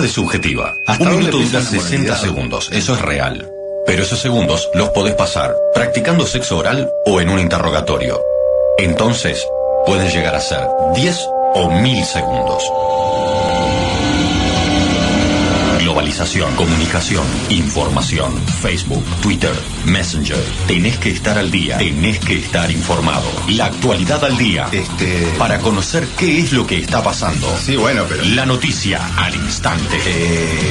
es subjetiva. Un minuto dura 60 segundos, eso es real. Pero esos segundos los podés pasar practicando sexo oral o en un interrogatorio. Entonces, pueden llegar a ser 10 o 1000 segundos. Globalización, comunicación, información, Facebook, Twitter, Messenger. Tenés que estar al día, tenés que estar informado. La actualidad al día. Para conocer qué es lo que está pasando. Sí, bueno, pero... La noticia al instante.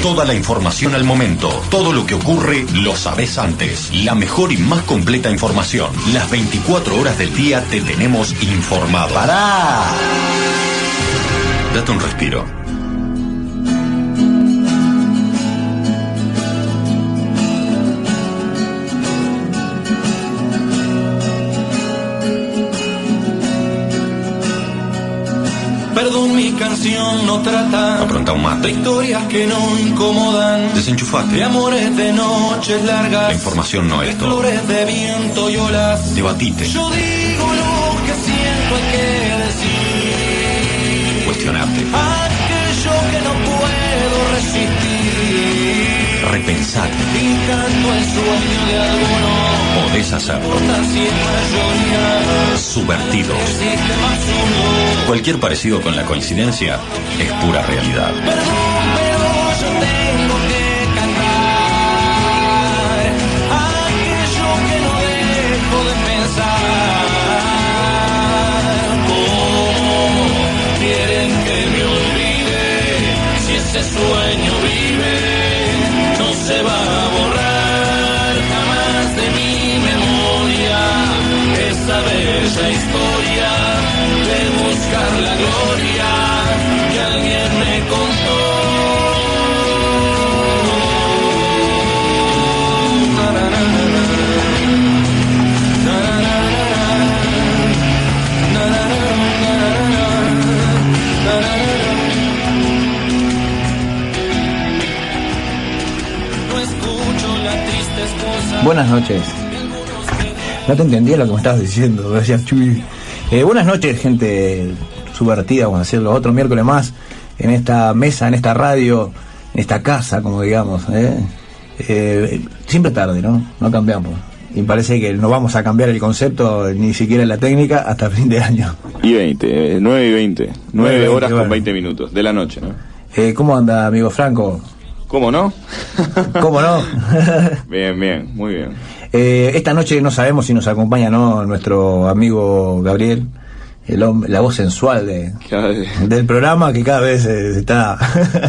Toda la información al momento. Todo lo que ocurre lo sabés antes. La mejor y más completa información. Las 24 horas del día te tenemos informado. ¡Pará! Date un respiro. Perdón, mi canción no trata Apronta un mate. de historias que no incomodan, Desenchufate. de amores de noches largas, La información no es todo. flores de viento y olas. Debatite. Yo digo lo que siento, hay que decir. Cuestionate. Aquello que no puedo resistir. Repensate. Pintando el sueño de alguno. Podés hacerlo. Porta sin mayoría. Subvertidos. El sistema absurdo. Cualquier parecido con la coincidencia es pura realidad. Perdón, pero yo tengo que cantar aquello que no dejo de pensar. ¿Cómo quieren que me olvide? Si ese sueño vive, no se va a borrar jamás de mi memoria esa bella historia de buscar la gloria que alguien me contó. No escucho las tristes cosas. Buenas noches. No te entendía lo que me estabas diciendo, gracias Chuy. Buenas noches, gente subvertida, vamos a decirlo, otro miércoles más en esta mesa, en esta radio, en esta casa, como digamos. Siempre tarde, ¿no? No cambiamos. Y parece que no vamos a cambiar el concepto, ni siquiera la técnica, hasta el fin de año. Y 20, 9 y 20, 9 horas con 20 minutos de la noche, ¿no? ¿Cómo anda, amigo Franco? ¿Cómo no? ¿Cómo no? Bien, bien, muy bien. Esta noche no sabemos si nos acompaña, ¿no?, nuestro amigo Gabriel, la voz sensual del programa, que cada vez está...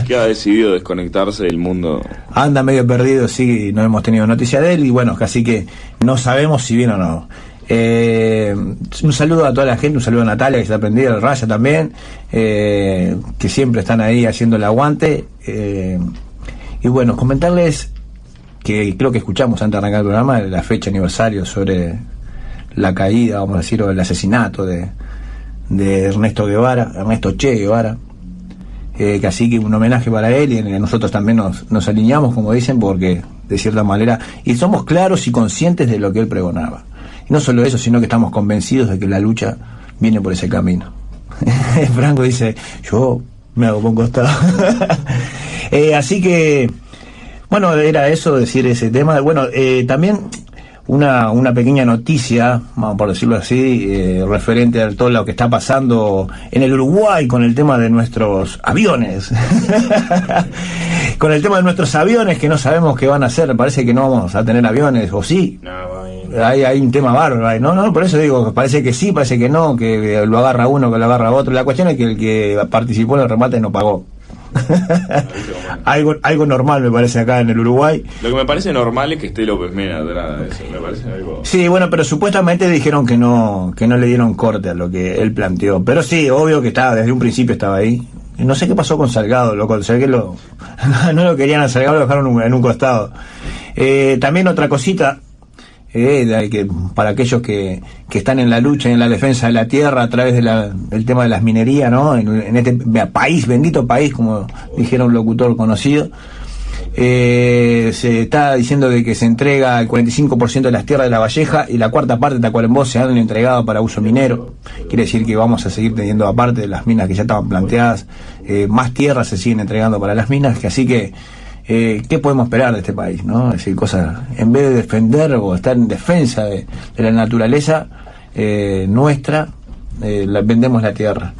que ha decidido desconectarse del mundo. Anda medio perdido, sí, no hemos tenido noticia de él, y bueno, así que no sabemos si viene o no. Un saludo a toda la gente, un saludo a Natalia, que está prendida, al Raya también, que siempre están ahí haciendo el aguante. Y bueno, comentarles que creo que escuchamos antes de arrancar el programa la fecha aniversario sobre la caída, vamos a decir, o el asesinato de Ernesto Che Guevara, que así que un homenaje para él, y nosotros también nos alineamos, como dicen, porque de cierta manera, y somos claros y conscientes de lo que él pregonaba. Y no solo eso, sino que estamos convencidos de que la lucha viene por ese camino. Franco dice, yo me hago por un costado. Así que, bueno, era eso, decir ese tema. Bueno, también una pequeña noticia, vamos por decirlo así, referente a todo lo que está pasando en el Uruguay con el tema de nuestros aviones. Con el tema de nuestros aviones, que no sabemos qué van a hacer. Parece que no vamos a tener aviones, ¿o sí? No, hay un tema bárbaro ahí. No, por eso digo, parece que sí, parece que no, que lo agarra uno, que lo agarra otro. La cuestión es que el que participó en el remate no pagó. algo normal me parece acá en el Uruguay. Lo que me parece normal es que esté López Mena atrás de eso, me parece algo... Sí, bueno, pero supuestamente dijeron que no le dieron corte a lo que él planteó. Pero sí, obvio que estaba, desde un principio estaba ahí. No sé qué pasó con Salgado, no lo querían a Salgado, lo dejaron en un costado. También otra cosita, que para aquellos que están en la lucha, en la defensa de la tierra a través del tema de las minerías, ¿no? En este país, bendito país, como dijera un locutor conocido, se está diciendo de que se entrega el 45% de las tierras de La Valleja y la cuarta parte de Tacuarembó se han entregado para uso minero. Quiere decir que vamos a seguir teniendo, aparte de las minas que ya estaban planteadas, más tierras se siguen entregando para las minas, que así que ¿qué podemos esperar de este país, ¿no? Es decir, cosas, en vez de defender o estar en defensa de la naturaleza nuestra, vendemos la tierra.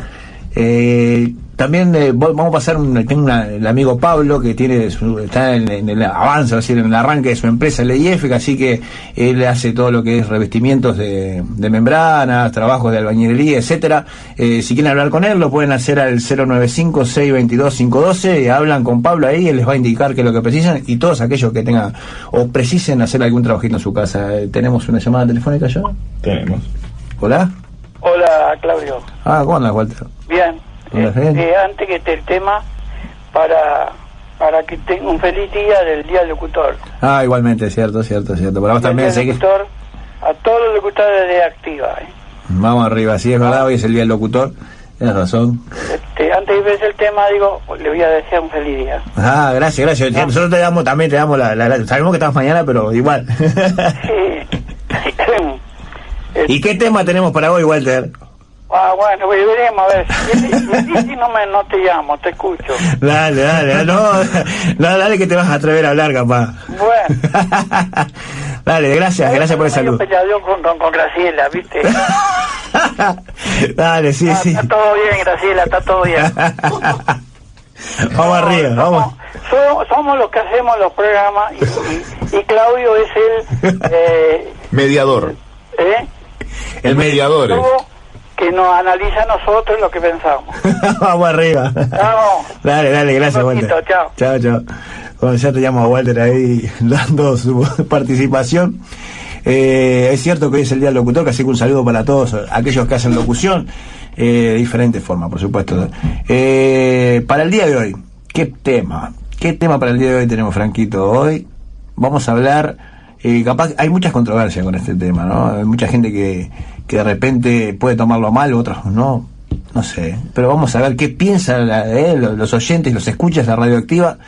También vamos a pasar tengo el amigo Pablo que está en el avance, es decir, en el arranque de su empresa, el IEF, así que él hace todo lo que es revestimientos de membranas, trabajos de albañilería, etcétera. Si quieren hablar con él, lo pueden hacer al 095-622-512, hablan con Pablo ahí, él les va a indicar qué es lo que precisan, y todos aquellos que tengan o precisen hacer algún trabajito en su casa. ¿Tenemos una llamada telefónica ya? Tenemos. ¿Hola? Hola, Claudio. ¿Cómo andas, Walter? Bien. Antes que esté el tema, para que tenga un feliz día del Día del Locutor. Igualmente, cierto. Para vos también, sé que... Locutor, a todos los locutores de Activa. Vamos arriba, sí, es verdad, hoy es el Día del Locutor, tienes razón. Antes de ver el tema, digo, le voy a desear un feliz día. Gracias. Nosotros te damos sabemos que estás mañana, pero igual. Sí. ¿Y qué tema tenemos para hoy, Walter? Bueno, veremos, a ver. Si no te llamo, te escucho. Dale, dale que te vas a atrever a hablar, capaz. Bueno. Dale, gracias por el saludo. Peleado con Graciela, ¿viste? Dale, sí. Está todo bien, Graciela, está todo bien. Vamos arriba, vamos. Somos los que hacemos los programas y Claudio es el... mediador. El mediador. Que nos analiza a nosotros lo que pensamos. Vamos arriba. Vamos. Dale, gracias, Walter. Chao. Bueno, ya te llamo a Walter ahí dando su participación. Es cierto que hoy es el Día del Locutor, así que un saludo para todos aquellos que hacen locución de diferentes formas, por supuesto. Para el día de hoy, ¿qué tema para el día de hoy tenemos, Franquito? Hoy vamos a hablar, capaz hay muchas controversias con este tema, ¿no? Hay mucha gente que de repente puede tomarlo mal, otros no sé, pero vamos a ver qué piensan los oyentes, los escuchas de Radioactiva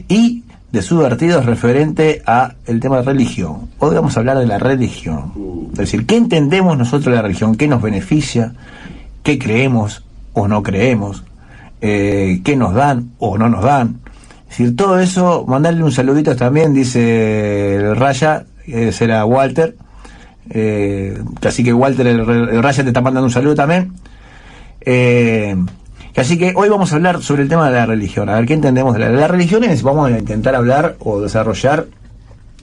y de sus vertidos referente a el tema de religión. Hoy vamos a hablar de la religión, es decir, ¿qué entendemos nosotros de la religión? ¿Qué nos beneficia? ¿Qué creemos o no creemos? ¿Qué nos dan o no nos dan? Es decir, todo eso, mandarle un saludito también, dice el Raya, será Walter. Así que Walter, el Raya te está mandando un saludo también. Así que hoy vamos a hablar sobre el tema de la religión. A ver, ¿qué entendemos de la religión? Vamos a intentar hablar o desarrollar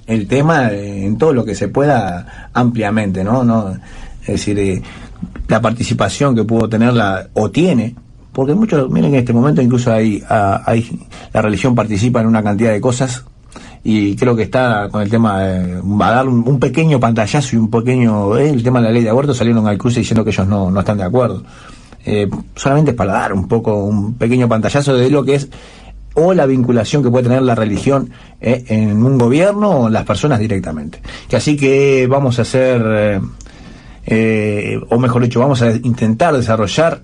el tema en todo lo que se pueda ampliamente, ¿no? Es decir, la participación que pudo tener o tiene, porque muchos, miren que en este momento incluso la religión participa en una cantidad de cosas. Y creo que está con el tema va a dar un pequeño pantallazo y un pequeño el tema de la ley de aborto. Salieron al cruce diciendo que ellos no están de acuerdo, solamente es para dar un pequeño pantallazo de lo que es o la vinculación que puede tener la religión en un gobierno o en las personas directamente. Que así que vamos a hacer o mejor dicho, vamos a intentar desarrollar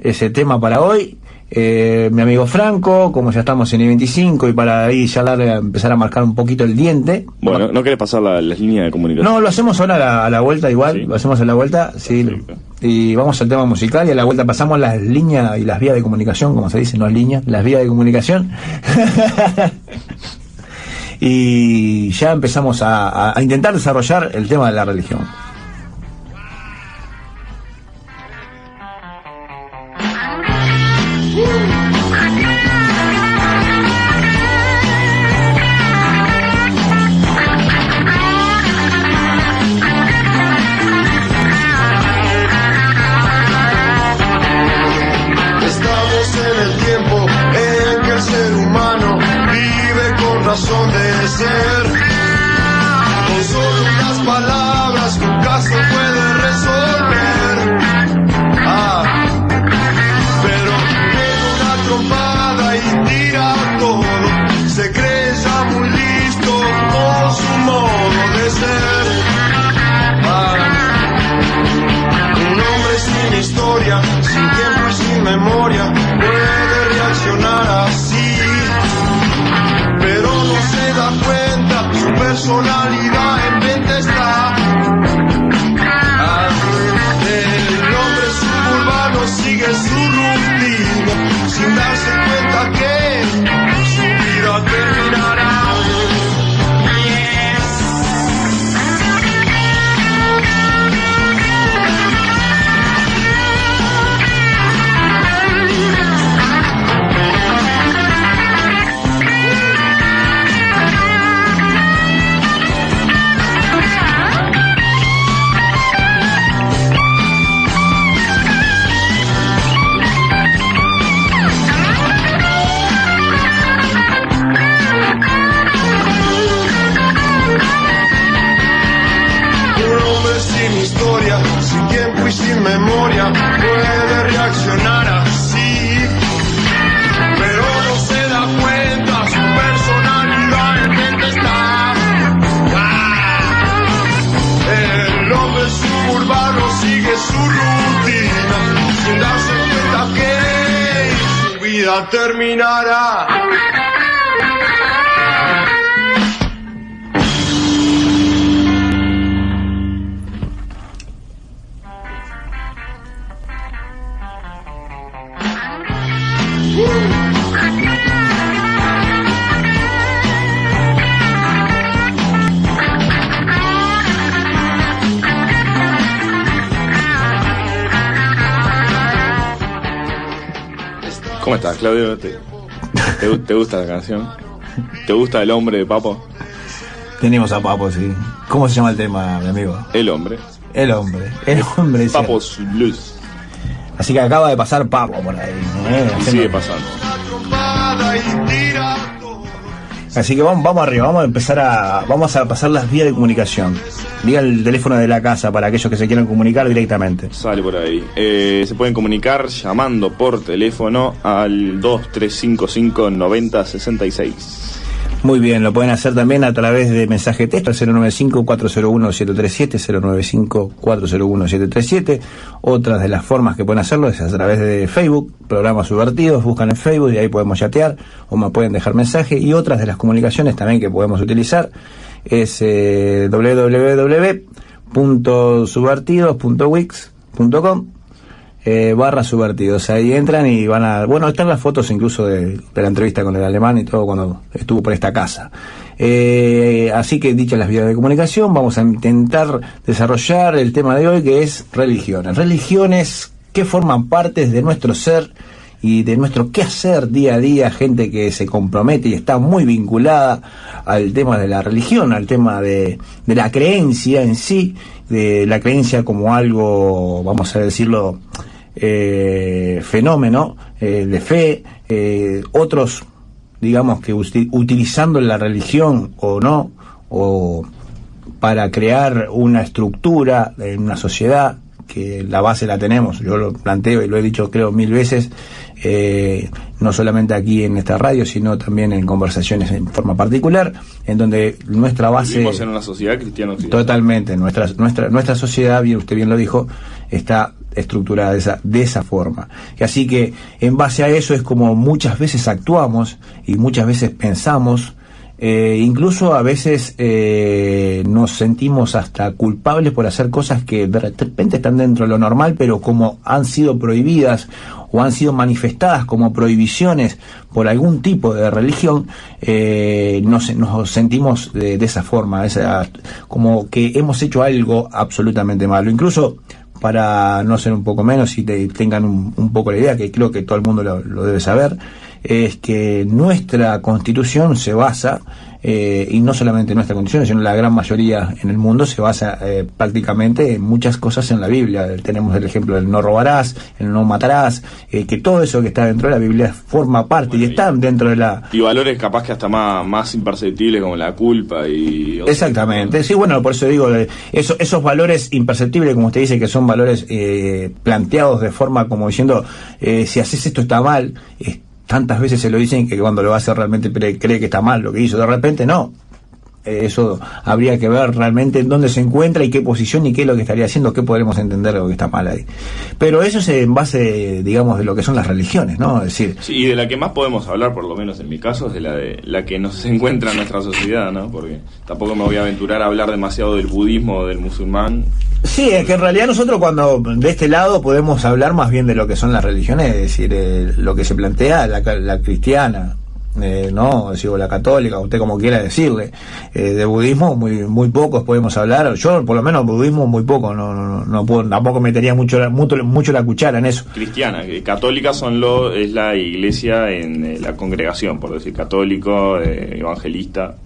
ese tema para hoy. Mi amigo Franco, como ya estamos en el 25 y para ahí ya empezar a marcar un poquito el diente. Bueno, ¿no querés pasar las líneas de comunicación? No, lo hacemos ahora a la vuelta igual, sí. Lo hacemos a la vuelta, sí. Y vamos al tema musical y a la vuelta pasamos las líneas y las vías de comunicación, como se dice, no líneas, las vías de comunicación. Y ya empezamos a intentar desarrollar el tema de la religión. Razón de ser, con solo unas palabras un caso puede resolver. Pero pega una trompada y tira todo, se cree ya muy listo por su modo de ser. Un hombre sin historia, sin tiempo y sin memoria puede reaccionar así. Pero no se da cuenta, su personalidad en 20 día terminará. ¿Cómo estás, Claudio? ¿Te gusta la canción? ¿Te gusta El Hombre de Papo? Tenemos a Papo, sí. ¿Cómo se llama el tema, mi amigo? El Hombre. El Hombre. El Hombre. Papo's Blues. Así que acaba de pasar Papo por ahí. Y sigue pasando. Así que vamos arriba, vamos a pasar las vías de comunicación. Diga el teléfono de la casa para aquellos que se quieran comunicar directamente. Sale por ahí. Se pueden comunicar llamando por teléfono al 2355-9066. Muy bien, lo pueden hacer también a través de mensaje de texto al 095-401-737, 095-401-737. Otras de las formas que pueden hacerlo es a través de Facebook, Programas Subvertidos, buscan en Facebook y ahí podemos chatear o me pueden dejar mensaje. Y otras de las comunicaciones también que podemos utilizar es www.subvertidos.wix.com /subvertidos. Ahí entran y van a... Bueno, están las fotos incluso de la entrevista con el alemán y todo cuando estuvo por esta casa. Así que dichas las vías de comunicación, vamos a intentar desarrollar el tema de hoy, que es religiones. Religiones que forman parte de nuestro ser y de nuestro quehacer día a día, gente que se compromete y está muy vinculada al tema de la religión, al tema de la creencia en sí, de la creencia como algo, vamos a decirlo, fenómeno de fe, otros, digamos que utilizando la religión o no, o para crear una estructura en una sociedad, que la base la tenemos, yo lo planteo y lo he dicho creo 1000 veces, no solamente aquí en esta radio, sino también en conversaciones en forma particular, en donde nuestra base... Vivimos en una sociedad cristiana. Totalmente, nuestra sociedad, bien, usted bien lo dijo, está estructurada de esa forma. Y así que en base a eso es como muchas veces actuamos y muchas veces pensamos, incluso a veces nos sentimos hasta culpables por hacer cosas que de repente están dentro de lo normal, pero como han sido prohibidas o han sido manifestadas como prohibiciones por algún tipo de religión, nos sentimos de esa forma, como que hemos hecho algo absolutamente malo. Incluso, para no ser un poco menos y tengan un poco la idea, que creo que todo el mundo lo debe saber, es que nuestra Constitución se basa, y no solamente nuestra Constitución, sino la gran mayoría en el mundo se basa prácticamente en muchas cosas en la Biblia. Tenemos el ejemplo del no robarás, el no matarás, que todo eso que está dentro de la Biblia forma parte y está dentro de la... Y valores capaz que hasta más imperceptibles como la culpa y... Exactamente, sí, bueno, por eso digo, esos valores imperceptibles, como usted dice, que son valores planteados de forma como diciendo, si haces esto está mal, tantas veces se lo dicen que cuando lo hace realmente cree que está mal lo que hizo. De repente no. Eso habría que ver realmente en dónde se encuentra y qué posición y qué es lo que estaría haciendo, qué podremos entender de lo que está mal ahí. Pero eso es en base, digamos, de lo que son las religiones, ¿no? Es decir... Sí, y de la que más podemos hablar, por lo menos en mi caso, es de la que no se encuentra en nuestra sociedad, ¿no? Porque tampoco me voy a aventurar a hablar demasiado del budismo o del musulmán. Sí, es que en realidad nosotros cuando de este lado podemos hablar más bien de lo que son las religiones, es decir, lo que se plantea la cristiana, no, digo, la católica, usted como quiera decirle, de budismo muy pocos podemos hablar. Yo por lo menos budismo muy poco, no puedo, tampoco metería mucho la cuchara en eso. Cristiana, católica es la iglesia en la congregación, por decir, católico, evangelista.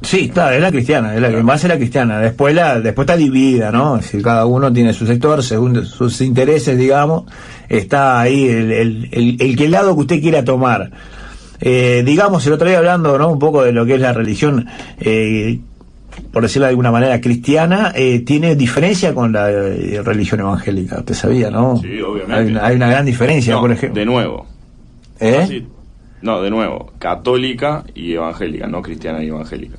Sí, claro, es la cristiana, en base a la cristiana. Después está dividida, ¿no? Es decir, cada uno tiene su sector según sus intereses, digamos. Está ahí el lado que usted quiera tomar. Digamos, el otro día hablando, ¿no?, un poco de lo que es la religión, por decirlo de alguna manera, cristiana, tiene diferencia con la religión evangélica. Usted sabía, ¿no? Sí, obviamente. Hay una gran diferencia, por ejemplo. De nuevo. No, de nuevo, católica y evangélica, no cristiana y evangélica.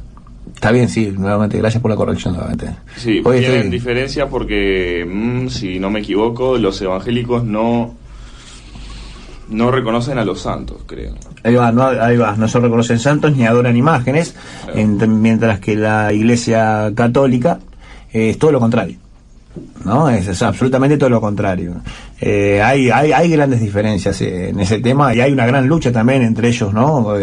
Está bien, sí, nuevamente, gracias por la corrección nuevamente. Sí, tienen diferencia porque, si no me equivoco, los evangélicos no no reconocen a los santos, creo. Ahí va, no se reconocen santos ni adoran imágenes, mientras que la Iglesia Católica es todo lo contrario, ¿no? Es absolutamente todo lo contrario. Hay grandes diferencias en ese tema, y hay una gran lucha también entre ellos, ¿no?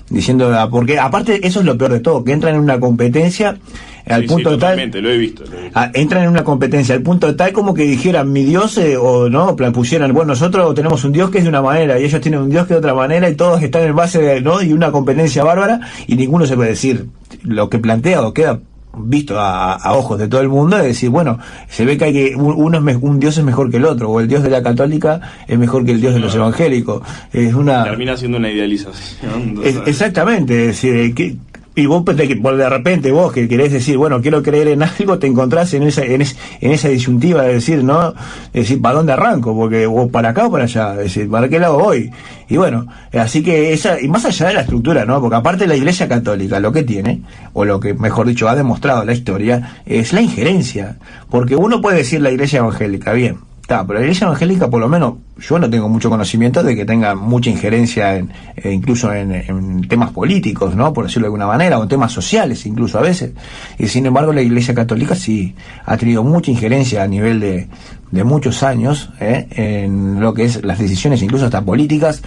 Diciendo, porque aparte eso es lo peor de todo, que entran en una competencia al punto tal, lo he visto. entran en una competencia al punto tal como que dijeran mi Dios, o no, pusieran, bueno, nosotros tenemos un Dios que es de una manera y ellos tienen un Dios que es de otra manera, y todos están en base de, ¿no? Y una competencia bárbara, y ninguno se puede decir lo que plantea o queda visto a ojos de todo el mundo, es decir, bueno, se ve que hay que un Dios es mejor que el otro, o el Dios de la católica es mejor que el Dios de los evangélicos. Es una, termina siendo una idealización. Exactamente, es decir, y vos de repente vos que querés decir, bueno, quiero creer en algo, te encontrás en esa disyuntiva de decir, ¿no? Es decir, ¿para dónde arranco? Porque o para acá o para allá, es decir, ¿para qué lado voy? Y bueno, así que y más allá de la estructura, ¿no? Porque aparte la Iglesia Católica lo que tiene, o lo que mejor dicho ha demostrado la historia, es la injerencia. Porque uno puede decir la Iglesia Evangélica, bien, pero la Iglesia Evangélica, por lo menos, yo no tengo mucho conocimiento de que tenga mucha injerencia incluso en temas políticos, ¿no? Por decirlo de alguna manera, o en temas sociales incluso a veces. Y sin embargo la Iglesia Católica sí ha tenido mucha injerencia a nivel de muchos años, en lo que es las decisiones incluso hasta políticas,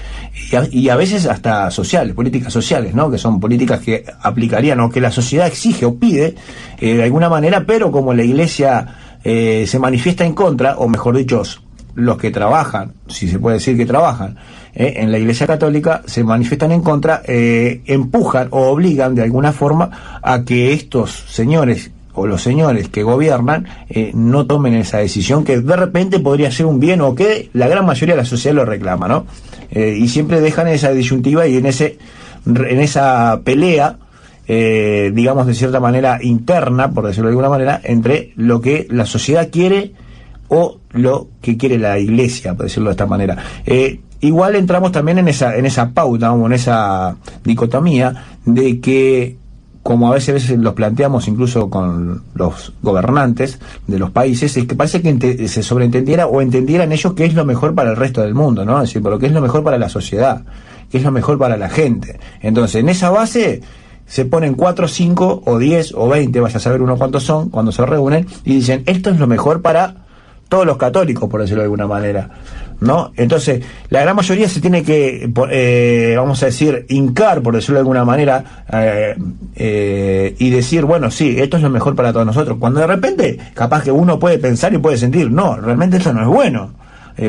y a veces hasta sociales, políticas sociales, ¿no? Que son políticas que aplicarían o que la sociedad exige o pide de alguna manera, pero como la Iglesia se manifiesta en contra, o mejor dicho, los que trabajan, si se puede decir que trabajan en la Iglesia Católica, se manifiestan en contra, empujan o obligan de alguna forma a que estos señores o los señores que gobiernan no tomen esa decisión que de repente podría ser un bien, o que la gran mayoría de la sociedad lo reclama, ¿no? Y siempre dejan esa disyuntiva y en esa pelea, digamos de cierta manera interna, por decirlo de alguna manera, entre lo que la sociedad quiere o lo que quiere la Iglesia, por decirlo de esta manera. Igual entramos también en esa pauta, o en esa dicotomía de que, como a veces los planteamos incluso con los gobernantes de los países, es que parece que se sobreentendiera o entendieran ellos qué es lo mejor para el resto del mundo, ¿no? Es decir, por lo que es lo mejor para la sociedad, qué es lo mejor para la gente. Entonces, en esa base se ponen 4, 5 o 10 o 20, vaya a saber uno cuántos son, cuando se reúnen, y dicen, esto es lo mejor para todos los católicos, por decirlo de alguna manera, ¿no? Entonces, la gran mayoría se tiene que, vamos a decir, hincar, por decirlo de alguna manera, y decir, bueno, sí, esto es lo mejor para todos nosotros, cuando de repente, capaz que uno puede pensar y puede sentir, no, realmente esto no es bueno,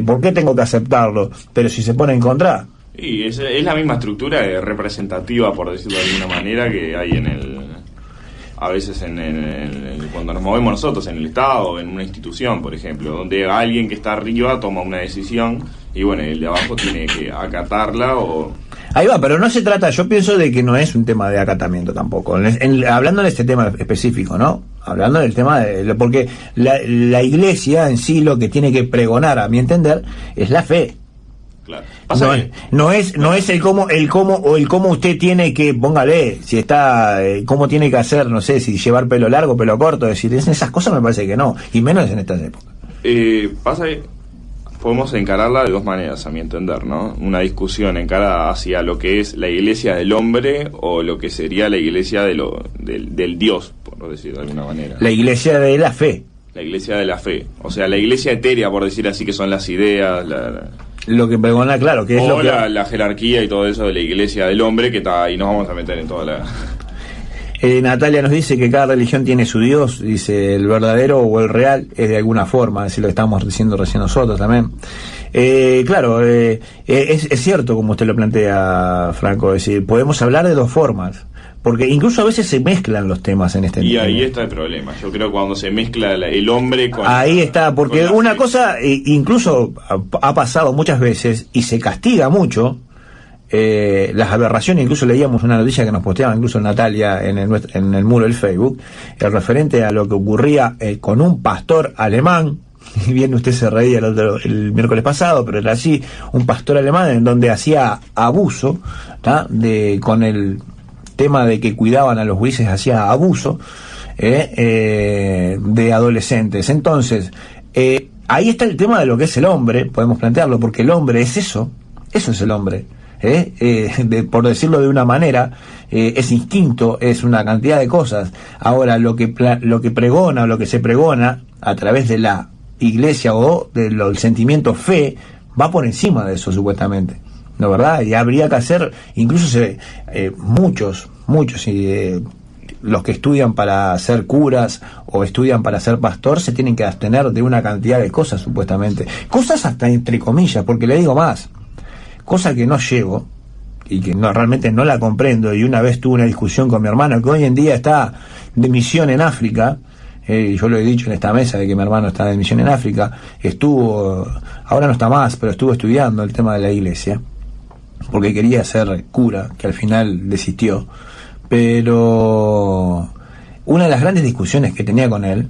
¿por qué tengo que aceptarlo? Pero si se pone en contra... Y es la misma estructura representativa, por decirlo de alguna manera, que hay a veces cuando nos movemos nosotros en el Estado, en una institución, por ejemplo, donde alguien que está arriba toma una decisión y bueno, el de abajo tiene que acatarla o... Ahí va, pero no se trata, yo pienso de que no es un tema de acatamiento tampoco, hablando de este tema específico, ¿no? Hablando del tema porque la Iglesia en sí lo que tiene que pregonar, a mi entender, es la fe. Claro. No es el cómo usted tiene que, póngale, si está, cómo tiene que hacer, no sé, si llevar pelo largo, pelo corto, es decir, esas cosas me parece que no, y menos en estas épocas. Pasa que podemos encararla de dos maneras, a mi entender, ¿no? Una discusión encarada hacia lo que es la iglesia del hombre o lo que sería la iglesia del Dios, por decirlo de alguna manera. La iglesia de la fe. La iglesia de la fe, o sea, la iglesia etérea, por decir así, que son las ideas, lo que pregona, claro, que es lo que... la jerarquía y todo eso de la iglesia del hombre, que está ahí, nos vamos a meter en toda la... Natalia nos dice que cada religión tiene su Dios, dice, el verdadero o el real es de alguna forma, es decir, lo que estamos diciendo recién nosotros también. Claro, es cierto como usted lo plantea, Franco, es decir, podemos hablar de dos formas, porque incluso a veces se mezclan los temas en este... Y ahí está el problema, yo creo que cuando se mezcla el hombre con... Ahí está, porque una cosa, incluso ha pasado muchas veces, y se castiga mucho, las aberraciones. Incluso leíamos una noticia que nos posteaba incluso Natalia en el muro del Facebook, referente a lo que ocurría con un pastor alemán. Y bien, usted se reía el miércoles pasado, pero era así, un pastor alemán en donde hacía abuso, con el tema de que cuidaban a los gurises, hacía abuso de adolescentes. Entonces, ahí está el tema de lo que es el hombre, podemos plantearlo, porque el hombre es eso, Eso es el hombre. Por decirlo de una manera, es instinto, es una cantidad de cosas. Ahora, lo que pregona o lo que se pregona a través de la iglesia o del sentimiento fe va por encima de eso, supuestamente, ¿no, verdad? Y habría que hacer, incluso muchos los que estudian para ser curas o estudian para ser pastor se tienen que abstener de una cantidad de cosas, supuestamente, cosas hasta entre comillas, porque le digo más, cosa que no llevo y que realmente no la comprendo. Y una vez tuve una discusión con mi hermano que hoy en día está de misión en África. Yo lo he dicho en esta mesa de que mi hermano está de misión en África. Ahora no está más, pero estuvo estudiando el tema de la iglesia porque quería ser cura, que al final desistió. Pero una de las grandes discusiones que tenía con él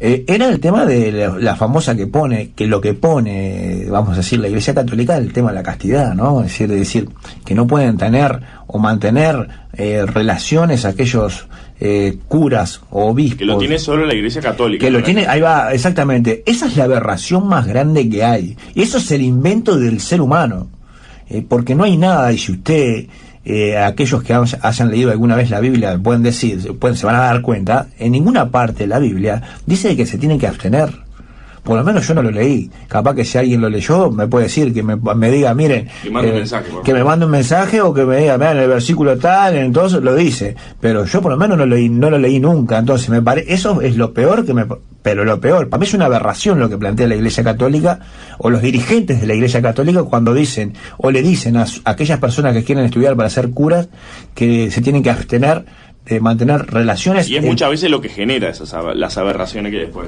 era el tema de la famosa que lo que pone, vamos a decir, la Iglesia Católica, el tema de la castidad, ¿no? Es decir, que no pueden tener o mantener relaciones aquellos curas o obispos. Que lo tiene solo la Iglesia Católica. Que lo tiene, ahí va, exactamente. Esa es la aberración más grande que hay. Y eso es el invento del ser humano. Porque no hay nada, y si usted... aquellos que hayan leído alguna vez la Biblia pueden decir, se van a dar cuenta, en ninguna parte de la Biblia dice que se tienen que abstener. Por lo menos yo no lo leí. Capaz que si alguien lo leyó me puede decir, que me diga, miren, que me mande un mensaje o que me diga, miren, el versículo tal, entonces lo dice. Pero yo por lo menos no lo leí nunca. Entonces me parece, eso es lo peor pero lo peor, para mí es una aberración lo que plantea la Iglesia Católica o los dirigentes de la Iglesia Católica cuando dicen o le dicen a aquellas personas que quieren estudiar para ser curas que se tienen que abstener de mantener relaciones. Y es muchas veces lo que genera las aberraciones que después...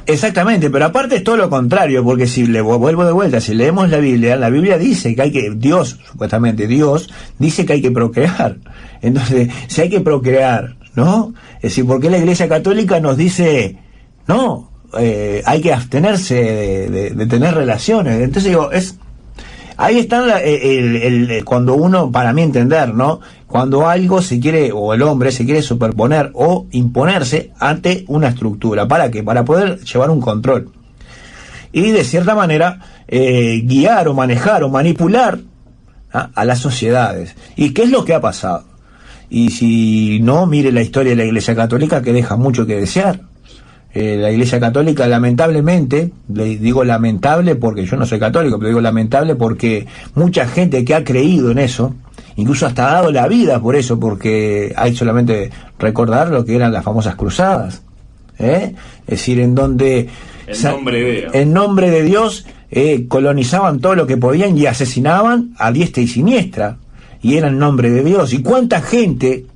Exactamente, pero aparte es todo lo contrario, porque si vuelvo de vuelta, si leemos la Biblia dice que supuestamente Dios dice que hay que procrear. Entonces, si hay que procrear, ¿no? Es decir, ¿por qué la Iglesia Católica nos dice... No, hay que abstenerse de tener relaciones? Entonces digo, ahí está cuando uno, para mí entender, ¿no? Cuando algo se quiere, o el hombre se quiere superponer o imponerse ante una estructura. ¿Para qué? Para poder llevar un control. Y de cierta manera guiar o manejar o manipular a las sociedades. ¿Y qué es lo que ha pasado? Y si no, mire la historia de la Iglesia Católica, que deja mucho que desear. La Iglesia Católica, lamentablemente, le digo lamentable porque yo no soy católico, pero digo lamentable porque mucha gente que ha creído en eso, incluso hasta ha dado la vida por eso, porque hay solamente recordar lo que eran las famosas cruzadas, es decir, en donde en nombre de Dios colonizaban todo lo que podían y asesinaban a diestra y siniestra, y era en nombre de Dios. Y cuánta gente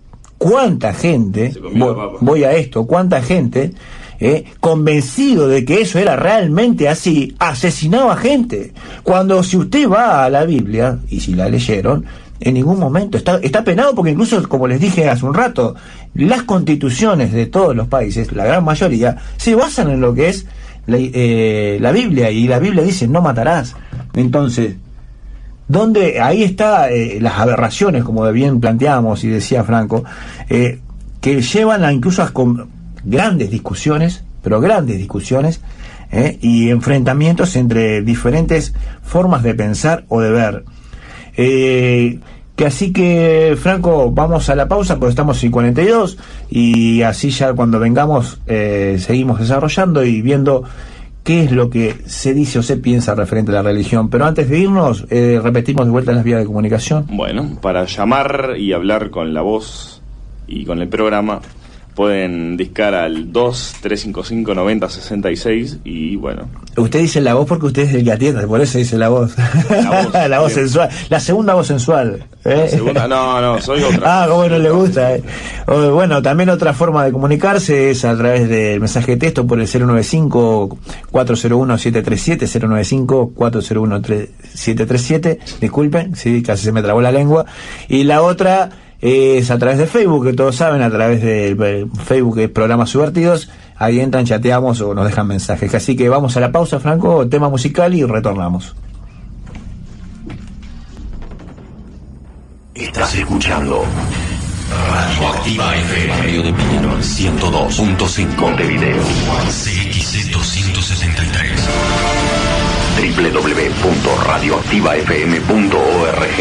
voy a esto, cuánta gente convencido de que eso era realmente así, asesinaba gente. Cuando si usted va a la Biblia, y si la leyeron, en ningún momento está penado, porque incluso, como les dije hace un rato, las constituciones de todos los países, la gran mayoría, se basan en lo que es la Biblia, y la Biblia dice no matarás. Entonces, ahí está las aberraciones, como bien planteábamos y decía Franco, que llevan incluso a grandes discusiones, y enfrentamientos entre diferentes formas de pensar o de ver. Así que, Franco, vamos a la pausa, porque estamos en 42, y así ya cuando vengamos seguimos desarrollando y viendo qué es lo que se dice o se piensa referente a la religión. Pero antes de irnos, repetimos de vuelta las vías de comunicación. Bueno, para llamar y hablar con la voz y con el programa, pueden discar al 2-355-9066 y bueno. Usted dice la voz porque usted es el que atiende, por eso dice la voz. La voz sensual. La segunda voz sensual. La segunda, no, soy otra. Como no le gusta. Bueno, también otra forma de comunicarse es a través del mensaje de texto por el 095-401-737, 095-401-737. Disculpen, sí, casi se me trabó la lengua. Y la otra es a través de Facebook, que todos saben, a través del Facebook, que es Programas Subvertidos. Ahí entran, chateamos o nos dejan mensajes. Así que vamos a la pausa, Franco, tema musical, y retornamos. Estás escuchando Radioactiva FM, Radio de Peñarol 102.5, Montevideo, CXC 273. www.radioactivafm.org.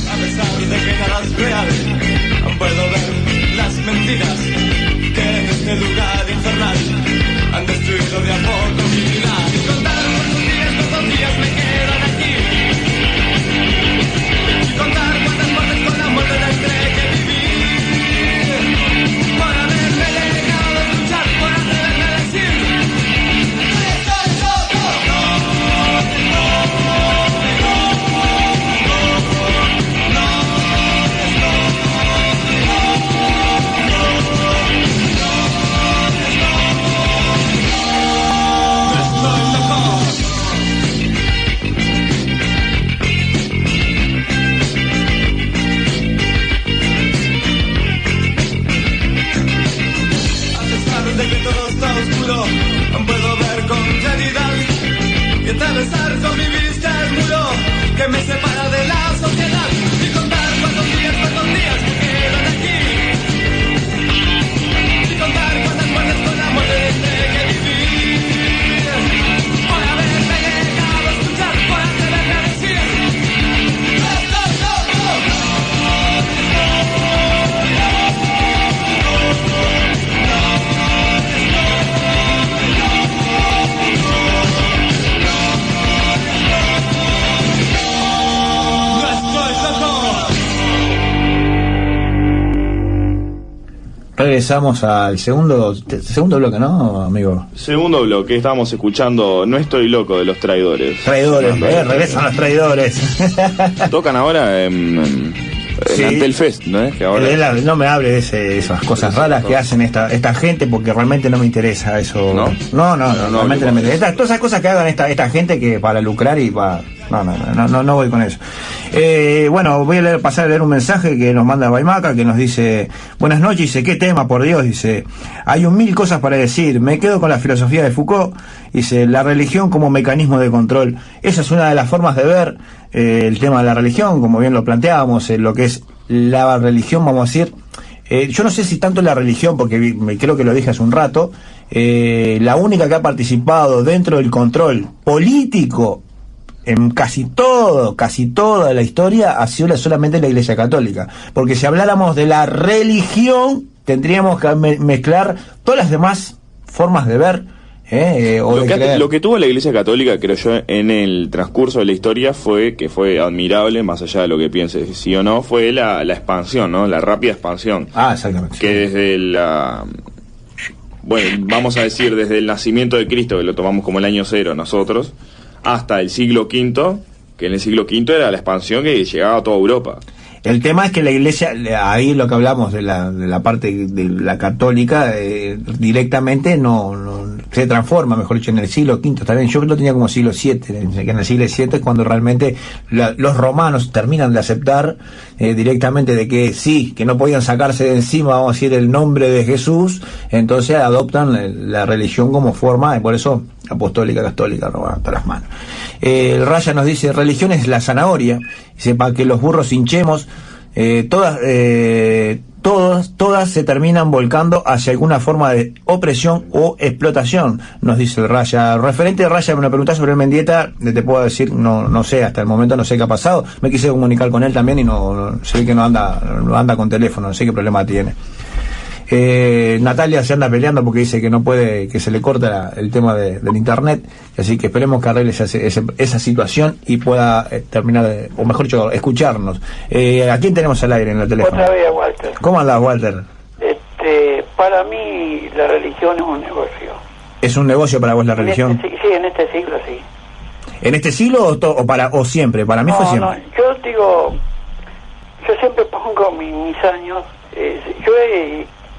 A pesar de que nada es real, puedo ver las mentiras que en este lugar infernal han destruido de a poco mi vida. Y contar cuántos días me quedan aquí. Y contar cuántas muertes con la muerte tendré que vivir. Por haberme negado a luchar, por atreverme a decir: ¡estoy loco! De que todo está oscuro, puedo ver con claridad y atravesar con mi vista el muro que me separa de la sociedad y contar cuántos días me quedan aquí y contar cuántas muertes con la muerte tendré que vivir por haberme negado a escuchar, por atreverme a decir: ¡estoy loco! Regresamos al segundo bloque, ¿no, amigo? Segundo bloque, estábamos escuchando No estoy loco de Los Traidores. Regresan los traidores. Tocan ahora en Sí. Antel Fest, ¿no es? Que ahora... No me hable de esas cosas raras que hacen esta gente, porque realmente no me interesa eso. ¿No? No, realmente no me interesa. Todas esas cosas que hagan esta gente que para lucrar y para... No voy con eso. Bueno, voy a pasar a leer un mensaje que nos manda Baimaca, que nos dice: buenas noches. Dice: ¿qué tema, por Dios? Dice: hay 1000 cosas para decir. Me quedo con la filosofía de Foucault. Dice: la religión como mecanismo de control. Esa es una de las formas de ver el tema de la religión, como bien lo planteábamos, lo que es la religión, vamos a decir. Yo no sé si tanto la religión, porque creo que lo dije hace un rato, la única que ha participado dentro del control político en casi toda la historia ha sido solamente la Iglesia Católica, porque si habláramos de la religión tendríamos que mezclar todas las demás formas de ver lo que tuvo la Iglesia Católica, creo yo, en el transcurso de la historia fue admirable, más allá de lo que pienses sí o no, fue la expansión, ¿no? La rápida expansión. Exactamente. Que desde vamos a decir, desde el nacimiento de Cristo, que lo tomamos como el año cero nosotros, hasta el siglo V, que en el siglo V era la expansión que llegaba a toda Europa. El tema es que la Iglesia, ahí lo que hablamos de la parte de la católica, directamente no se transforma, mejor dicho, en el siglo V. Está bien, yo lo tenía como siglo VII, que en el siglo VII es cuando realmente los romanos terminan de aceptar directamente de que sí, que no podían sacarse de encima, vamos a decir, el nombre de Jesús, entonces adoptan la religión como forma, y por eso apostólica, católica, no van hasta las manos. El Raya nos dice: religión es la zanahoria, dice, para que los burros hinchemos, todas se terminan volcando hacia alguna forma de opresión o explotación, nos dice el Raya. Referente a Raya, me preguntás sobre el Mendieta, te puedo decir, no sé, hasta el momento no sé qué ha pasado. Me quise comunicar con él también y no sé que no anda con teléfono, no sé qué problema tiene. Natalia se anda peleando porque dice que no puede, que se le corta el tema del internet, así que esperemos que arregle esa situación y pueda terminar, o mejor dicho, escucharnos. ¿A quién tenemos al aire en el teléfono? Otra vez, Walter. ¿Cómo andás, Walter? Para mí la religión es un negocio. ¿Es un negocio para vos la religión? Sí, en este siglo sí. ¿En este siglo o siempre? Para mí fue siempre. Yo siempre pongo mis años.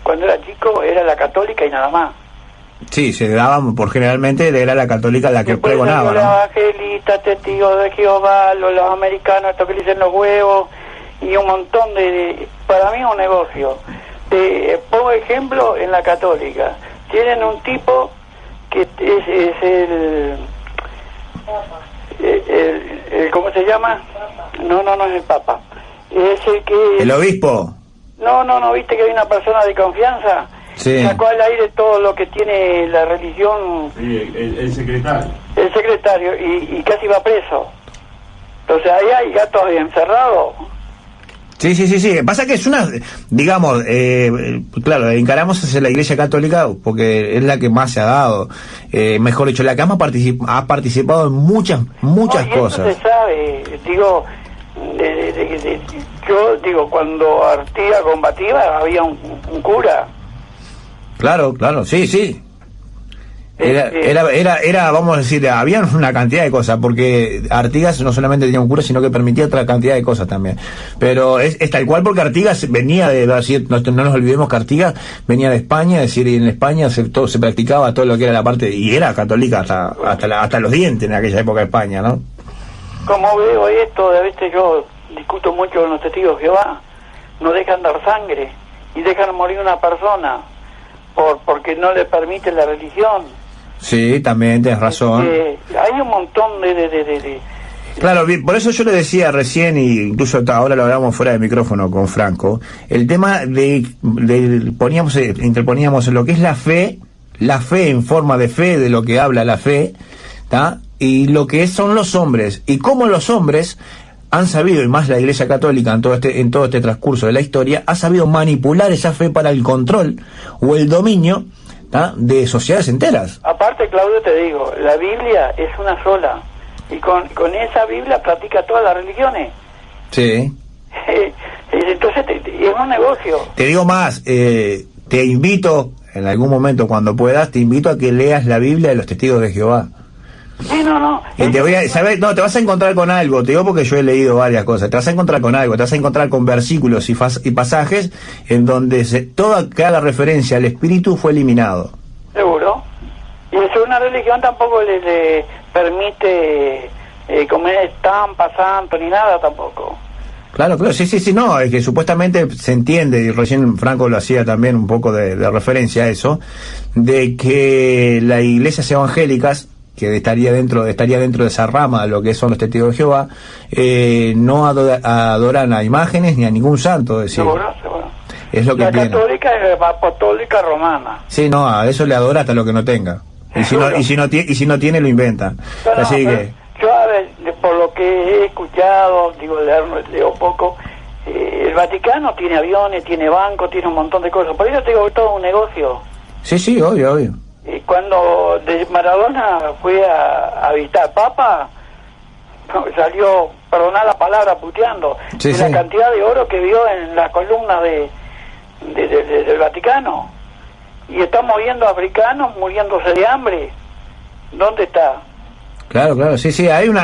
Cuando era chico era la católica y nada más. Sí, se daban generalmente era la católica la que pregonaba, ¿no? Los evangelistas, testigos de Jehová, los americanos, estos que dicen los huevos y un montón para mí es un negocio. Pongo ejemplo en la católica. Tienen un tipo que es el ¿cómo se llama? No es el Papa. Es el que... ¿El obispo? No, viste que hay una persona de confianza Sí. Sacó al aire todo lo que tiene la religión. Sí, el secretario. El secretario, y casi va preso. Entonces ahí hay gatos encerrados. Sí. Pasa que es una, digamos, claro, encaramos hacia la Iglesia Católica porque es la que más se ha dado. Mejor dicho, la que más ha participado en muchas No, y cosas. eso se sabe, digo, yo digo, cuando Artigas combativa había un cura. Claro, sí. Era, vamos a decir, había una cantidad de cosas, porque Artigas no solamente tenía un cura, sino que permitía otra cantidad de cosas también. Pero es tal cual, porque Artigas venía de, no nos olvidemos que Artigas venía de España, es decir, y en España se practicaba todo lo que era la parte, y era católica hasta los dientes en aquella época de España, ¿no? Como veo esto, a veces yo discuto mucho con los testigos de Jehová, no dejan dar sangre y dejan morir una persona porque no le permite la religión. Sí, también tienes razón. Hay un montón de Claro, bien, por eso yo le decía recién, y incluso ahora lo hablamos fuera de micrófono con Franco, el tema interponíamos en lo que es la fe en forma de fe, de lo que habla la fe, ¿tá? Y lo que son los hombres, y cómo los hombres han sabido, y más la Iglesia Católica en todo este transcurso de la historia, ha sabido manipular esa fe para el control o el dominio, ¿tá? De sociedades enteras. Aparte, Claudio, te digo, la Biblia es una sola, y con esa Biblia practica todas las religiones. Sí. Entonces es un negocio. Te digo más, te invito, en algún momento cuando puedas, te invito a que leas la Biblia de los Testigos de Jehová. Sí, no. Y te vas a encontrar con algo, te digo porque yo he leído varias cosas, te vas a encontrar con algo, te vas a encontrar con versículos y pasajes en donde cada referencia al espíritu fue eliminado. Seguro. Y eso una religión tampoco le permite comer estampa, santo, ni nada tampoco. Claro, sí, no, es que supuestamente se entiende, y recién Franco lo hacía también un poco de referencia a eso, de que las iglesias evangélicas, que estaría dentro de esa rama de lo que son los testigos de Jehová, no adoran a imágenes ni a ningún santo, es decir, Seguro. es lo que la tiene. católica es apostólica romana. Sí, no, a eso le adora hasta lo que no tenga, y si no tiene lo inventa. Pero Así que yo, a ver, por lo que he escuchado, digo, leo poco, el Vaticano tiene aviones, tiene bancos, tiene un montón de cosas, por eso te digo que todo es un negocio. sí, obvio. Y cuando Maradona fue a visitar Papa, salió, perdonad la palabra, puteando, Sí, la sí. cantidad de oro que vio en la columna del Vaticano. Y estamos viendo africanos muriéndose de hambre. ¿Dónde está? Claro, sí,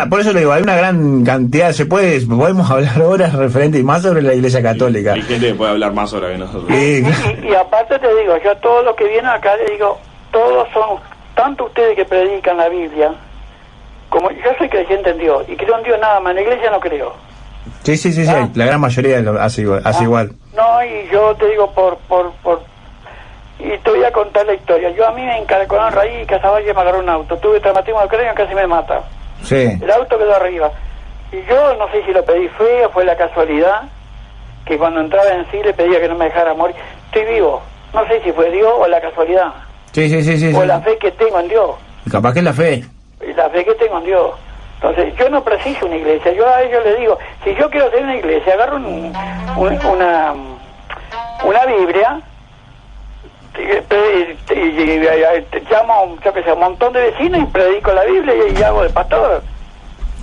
por eso le digo, hay una gran cantidad, podemos hablar horas referente y más sobre la Iglesia Católica. Hay gente que puede hablar más ahora que nosotros. Y aparte te digo, yo a todos los que vienen acá les digo, todos son, tanto ustedes que predican la Biblia, como yo soy creyente en Dios, y creo en Dios nada más, en la iglesia no creo. Sí, ¿Ah? la gran mayoría hace igual. No, y yo te digo y te voy a contar la historia. Yo a mí me encargaron raíz y Casaballe me agarró un auto, tuve traumatismo del cráneo, casi me mata. Sí. El auto quedó arriba. Y yo no sé si lo pedí feo, fue la casualidad, que cuando entraba en sí le pedía que no me dejara morir. Estoy vivo. No sé si fue Dios o la casualidad. Sí. O la fe que tengo en Dios. Capaz que es la fe. Y la fe que tengo en Dios. Entonces, yo no preciso una iglesia. Yo a ellos les digo, si yo quiero hacer una iglesia, agarro una Biblia, llamo, yo que sé, un montón de vecinos y predico la Biblia y hago de pastor.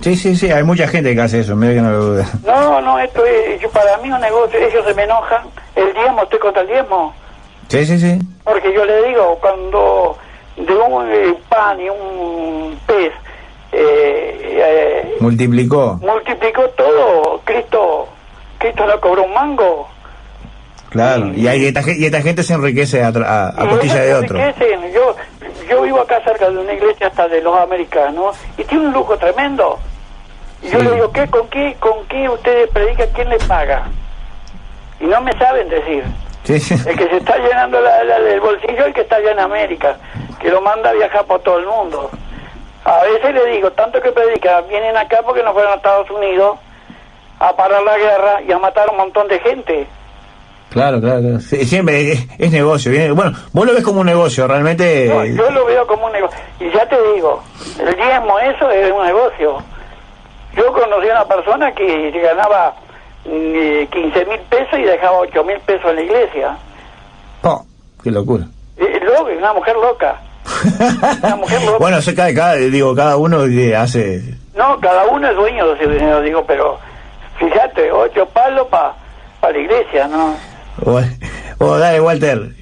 Sí, hay mucha gente que hace eso, mira que no lo duda. No, esto es, para mí un negocio, ellos se me enojan, el diezmo, estoy contra el diezmo. Sí. Porque yo le digo, cuando de un pan y un pez multiplicó todo, Cristo no cobró un mango. Claro, y esta gente se enriquece a costilla de otro. Yo vivo acá cerca de una iglesia hasta de los americanos y tiene un lujo tremendo. Y yo le digo, ¿con qué ustedes predican? ¿Quién les paga? Y no me saben decir. Sí. El que se está llenando el bolsillo, el que está allá en América, que lo manda a viajar por todo el mundo. A veces le digo, tanto que predican, vienen acá porque no fueron a Estados Unidos a parar la guerra y a matar a un montón de gente. Claro. Sí, siempre es negocio. Bueno, vos lo ves como un negocio, realmente. No, yo lo veo como un negocio. Y ya te digo, el diezmo, eso es un negocio. Yo conocí a una persona que ganaba 15.000 pesos y dejaba 8.000 pesos en la iglesia. Oh, qué locura. Una mujer loca. Una mujer loca. Bueno, cada uno hace... No, cada uno es dueño de ese dinero, digo, pero fíjate, 8 palos para la iglesia, ¿no? Dale, Walter.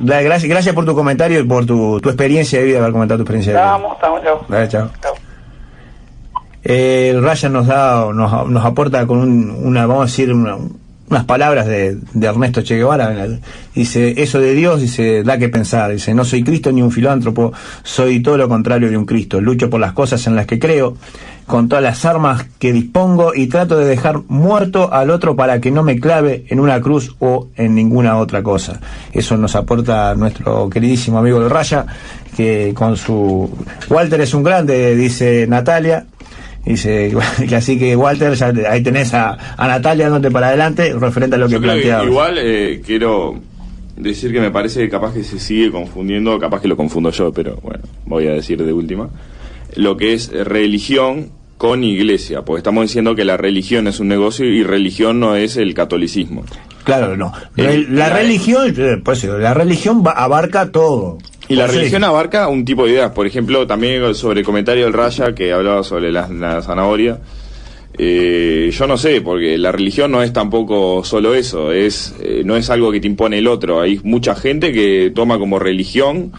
Dale, gracias por tu comentario y por tu experiencia de vida, haber comentado tu experiencia de vida. Estamos, chao. Dale, chao. El Ryan nos aporta con vamos a decir, unas palabras de Ernesto Che Guevara. Dice, eso de Dios, dice, da que pensar. Dice, no soy Cristo ni un filántropo, soy todo lo contrario de un Cristo. Lucho por las cosas en las que creo, con todas las armas que dispongo, y trato de dejar muerto al otro para que no me clave en una cruz o en ninguna otra cosa. Eso nos aporta nuestro queridísimo amigo el Raya, que con su... Walter es un grande, dice Natalia. Dice que así que Walter, ya ahí tenés a Natalia dándote para adelante referente a lo que planteaba. Igual quiero decir que me parece que capaz que se sigue confundiendo, capaz que lo confundo yo, pero bueno, voy a decir de última, lo que es religión con iglesia, porque estamos diciendo que la religión es un negocio y religión no es el catolicismo. Claro, no. La religión, por eso, la religión abarca todo. Y la religión abarca un tipo de ideas. Por ejemplo, también sobre el comentario del Raya que hablaba sobre la zanahoria. Yo no sé, porque la religión no es tampoco solo eso. No es algo que te impone el otro. Hay mucha gente que toma como religión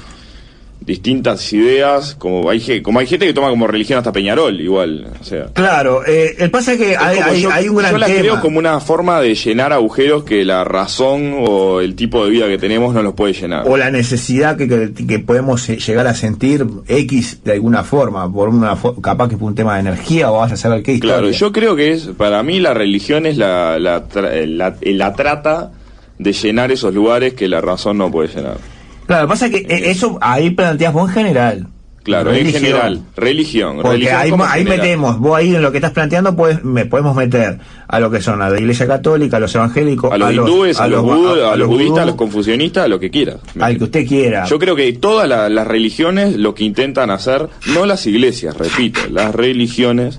distintas ideas, como hay gente que toma como religión hasta Peñarol, igual, o sea. Claro, el pasa es que hay un gran yo la tema. Creo como una forma de llenar agujeros que la razón o el tipo de vida que tenemos no los puede llenar. O la necesidad que podemos llegar a sentir X de alguna forma, capaz que por un tema de energía o vas a saber qué historia. Claro, yo creo que para mí la religión es la trata de llenar esos lugares que la razón no puede llenar. Claro, pasa que eso ahí planteas vos en general. Claro, religión. En general, religión. Porque religión ahí metemos, vos ahí en lo que estás planteando podemos meter a lo que son a la Iglesia Católica, a los evangélicos, a los hindúes, a los budistas, a los confucionistas, a lo que quieras. Al que usted quiera. Yo creo que todas las religiones lo que intentan hacer, no las iglesias, repito, las religiones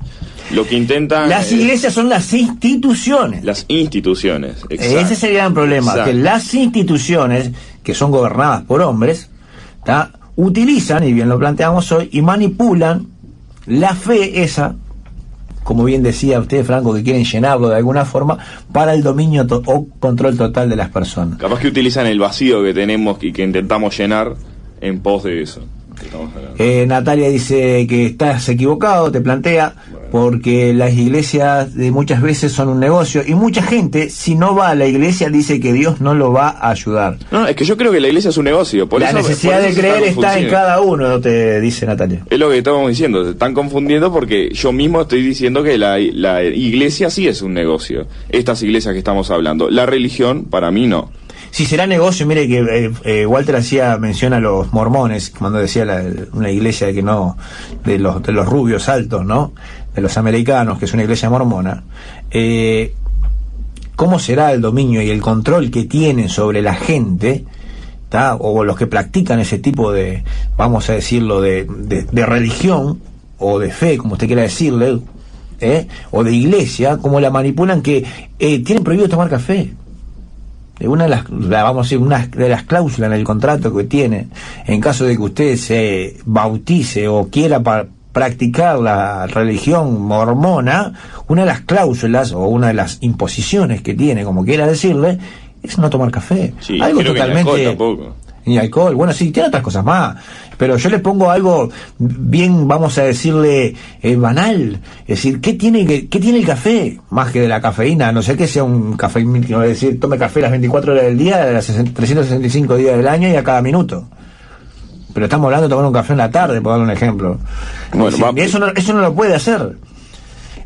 lo que intentan... Las iglesias son las instituciones. Las instituciones, exacto. Ese es el gran problema, exacto. Que las instituciones, que son gobernadas por hombres, utilizan, y bien lo planteamos hoy, y manipulan la fe esa, como bien decía usted, Franco, que quieren llenarlo de alguna forma, para el dominio o control total de las personas. Capaz que utilizan el vacío que tenemos y que intentamos llenar en pos de eso. Natalia dice que estás equivocado, te plantea, porque las iglesias muchas veces son un negocio, y mucha gente, si no va a la iglesia, dice que Dios no lo va a ayudar. No, es que yo creo que la iglesia es un negocio. La necesidad de creer está en cada uno, te dice Natalia. Es lo que estábamos diciendo, se están confundiendo porque yo mismo estoy diciendo que la iglesia sí es un negocio. Estas iglesias que estamos hablando, la religión para mí no. Si será negocio, mire que Walter hacía mención a los mormones, cuando decía una iglesia que no, de los rubios altos, ¿no? De los americanos, que es una iglesia mormona. ¿Cómo será el dominio y el control que tienen sobre la gente, o los que practican ese tipo de, vamos a decirlo, de religión, o de fe, como usted quiera decirle, o de iglesia, cómo la manipulan, que tienen prohibido tomar café? Una de las cláusulas en el contrato que tiene, en caso de que usted se bautice o quiera practicar la religión mormona, una de las cláusulas o una de las imposiciones que tiene, como quiera decirle, es no tomar café. Sí, algo creo totalmente... que ni alcohol tampoco. Ni alcohol, bueno, sí, tiene otras cosas más, pero yo le pongo algo bien, vamos a decirle, banal. Es decir, ¿qué tiene el café? Más que de la cafeína, no sé que sea un café, es decir, tome café las 24 horas del día, las 365 días del año y a cada minuto. Pero estamos hablando de tomar un café en la tarde, por darle un ejemplo. Bueno, eso no lo puede hacer.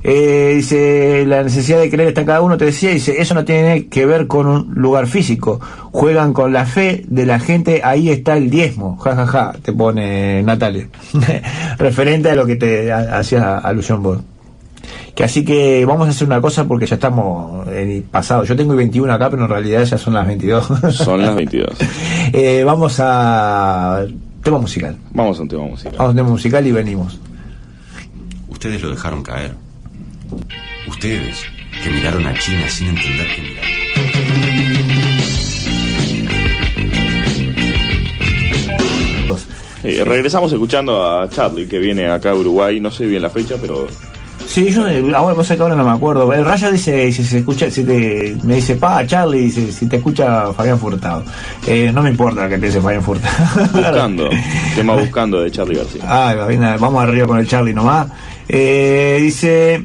Dice, la necesidad de creer está en cada uno, te decía, dice, eso no tiene que ver con un lugar físico, juegan con la fe de la gente, ahí está el diezmo, jajaja, te pone Natalia, referente a lo que te hacía alusión vos. Que así que vamos a hacer una cosa porque ya estamos en el pasado. Yo tengo 21 acá, pero en realidad ya son las 22. Son las 22. Vamos a tema musical. Vamos a un tema musical. Vamos a un tema musical y venimos. Ustedes lo dejaron caer. Ustedes que miraron a China sin entender que miraron. Regresamos escuchando a Charlie, que viene acá a Uruguay. No sé bien la fecha, pero... Sí, yo ahora, vos sabés que ahora no me acuerdo. El Raya dice, si se escucha, me dice, Charlie, dice, si te escucha Fabián Furtado. No me importa que piense Fabián Furtado. Buscando, tema Buscando de Charlie García. Vamos arriba con el Charlie nomás. Dice,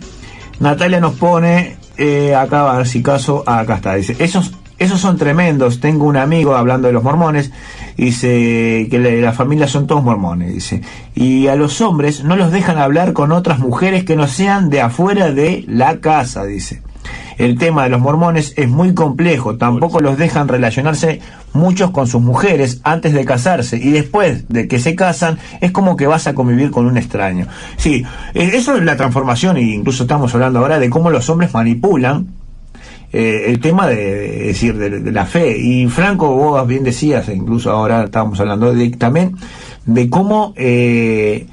Natalia nos pone, acá a ver si caso, acá está, dice, esos son tremendos. Tengo un amigo hablando de los mormones, dice que la familia son todos mormones, dice, y a los hombres no los dejan hablar con otras mujeres que no sean de afuera de la casa, dice. El tema de los mormones es muy complejo, tampoco los dejan relacionarse muchos con sus mujeres antes de casarse, y después de que se casan es como que vas a convivir con un extraño. Sí, eso es la transformación, e incluso estamos hablando ahora de cómo los hombres manipulan el tema de la fe. Y Franco, vos bien decías, incluso ahora estábamos hablando también de cómo se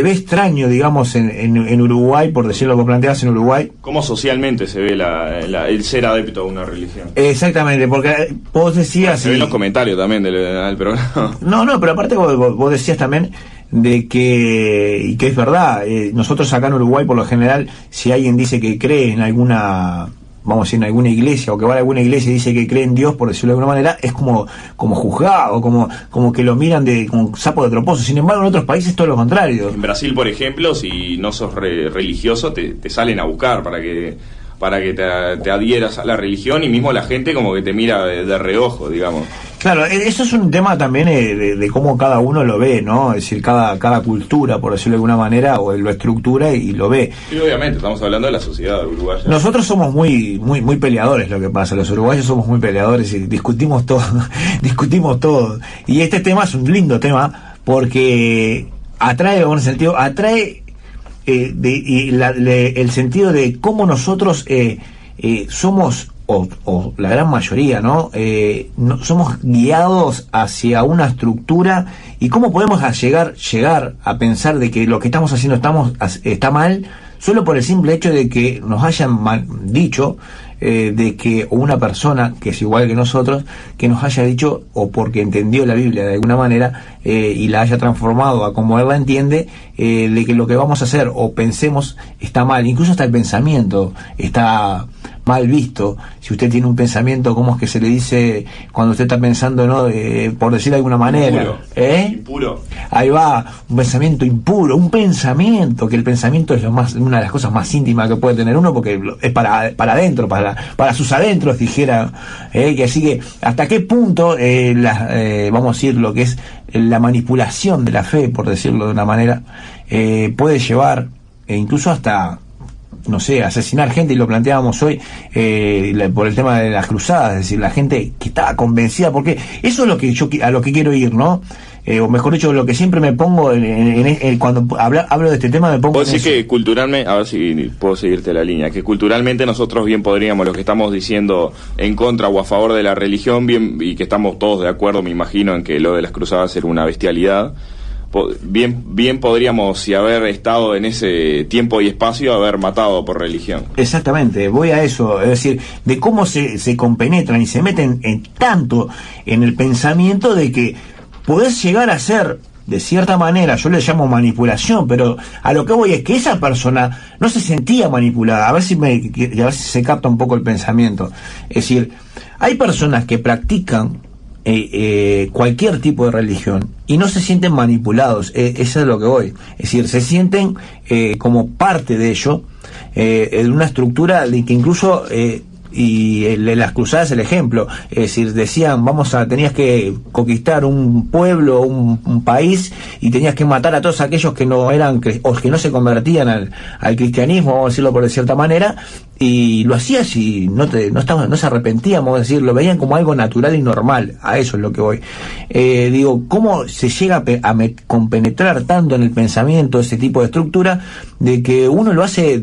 ve extraño, digamos, en Uruguay, por decirlo que planteas en Uruguay. ¿Cómo socialmente se ve el ser adepto a una religión? Exactamente, porque vos decías... Se ven los comentarios también del programa. No, pero aparte vos decías también de que es verdad, nosotros acá en Uruguay, por lo general, si alguien dice que cree en alguna... vamos a decir, en alguna iglesia, o que va a alguna iglesia y dice que cree en Dios, por decirlo de alguna manera, es como juzgado, como que lo miran como un sapo de otro pozo. Sin embargo, en otros países todo lo contrario. En Brasil, por ejemplo, si no sos religioso, te salen a buscar para que te adhieras a la religión, y mismo la gente como que te mira de reojo, digamos. Claro, eso es un tema también de cómo cada uno lo ve, ¿no? Es decir, cada cultura, por decirlo de alguna manera, o lo estructura y lo ve. Y obviamente, estamos hablando de la sociedad uruguaya. Nosotros somos muy peleadores, lo que pasa. Los uruguayos somos muy peleadores y discutimos todo. Y este tema es un lindo tema porque atrae, en un sentido, el sentido de cómo nosotros somos, o la gran mayoría, ¿no? Somos guiados hacia una estructura, y cómo podemos llegar a pensar de que lo que estamos haciendo está mal, solo por el simple hecho de que nos hayan dicho, de que una persona que es igual que nosotros, que nos haya dicho, o porque entendió la Biblia de alguna manera, y la haya transformado a como él la entiende, de que lo que vamos a hacer o pensemos está mal. Incluso hasta el pensamiento está mal visto. Si usted tiene un pensamiento, ¿cómo es que se le dice cuando usted está pensando, no? Por decir de alguna manera, impuro. Ahí va, un pensamiento impuro, un pensamiento, que el pensamiento es una de las cosas más íntimas que puede tener uno, porque es para adentro, para sus adentros, dijera, que así que hasta qué punto vamos a decir, lo que es la manipulación de la fe, por decirlo de una manera, puede llevar incluso hasta, no sé, asesinar gente. Y lo planteábamos hoy por el tema de las cruzadas, es decir, la gente que estaba convencida, porque eso es lo que a lo que quiero ir, ¿no? O mejor dicho, lo que siempre me pongo cuando hablo de este tema, me pongo. Puedo decir que culturalmente, a ver si puedo seguirte la línea, que culturalmente nosotros bien podríamos, los que estamos diciendo en contra o a favor de la religión, bien, y que estamos todos de acuerdo, me imagino, en que lo de las cruzadas era una bestialidad, bien podríamos, si haber estado en ese tiempo y espacio, haber matado por religión. Exactamente, voy a eso, es decir, de cómo se compenetran y se meten tanto en el pensamiento de que podés llegar a ser, de cierta manera, yo le llamo manipulación, pero a lo que voy es que esa persona no se sentía manipulada. A ver si se capta un poco el pensamiento. Es decir, hay personas que practican cualquier tipo de religión y no se sienten manipulados. Eso es lo que voy. Es decir, se sienten como parte de ello, de una estructura de que incluso... y las cruzadas es el ejemplo, es decir, decían, tenías que conquistar un pueblo, un país, y tenías que matar a todos aquellos que no eran, o que no se convertían al cristianismo, vamos a decirlo por de cierta manera, y lo hacías y no se arrepentían, vamos a decir, lo veían como algo natural y normal. A eso es lo que voy. Digo, cómo se llega a compenetrar tanto en el pensamiento ese tipo de estructura, de que uno lo hace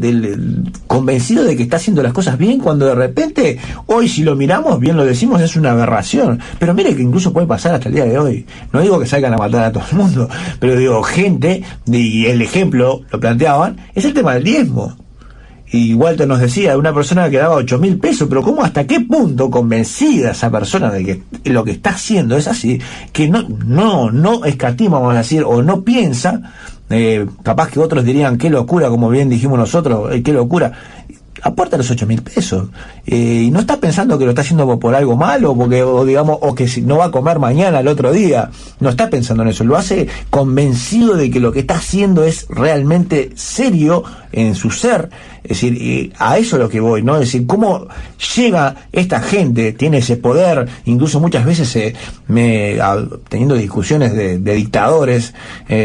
convencido de que está haciendo las cosas bien, cuando de repente, hoy si lo miramos, bien lo decimos, es una aberración. Pero mire que incluso puede pasar hasta el día de hoy. No digo que salgan a matar a todo el mundo, pero digo, gente, y el ejemplo, lo planteaban, es el tema del diezmo. Y Walter nos decía, una persona que daba 8.000 pesos, pero ¿cómo, hasta qué punto convencida esa persona de que lo que está haciendo es así, que no escatima, vamos a decir, o no piensa, capaz que otros dirían, qué locura, como bien dijimos nosotros, qué locura, aporta los 8.000 pesos, y no está pensando que lo está haciendo por algo malo, o que si no va a comer mañana, al otro día, no está pensando en eso, lo hace convencido de que lo que está haciendo es realmente serio en su ser. Es decir, a eso es lo que voy, ¿no? Es decir, cómo llega esta gente, tiene ese poder, incluso muchas veces teniendo discusiones de dictadores,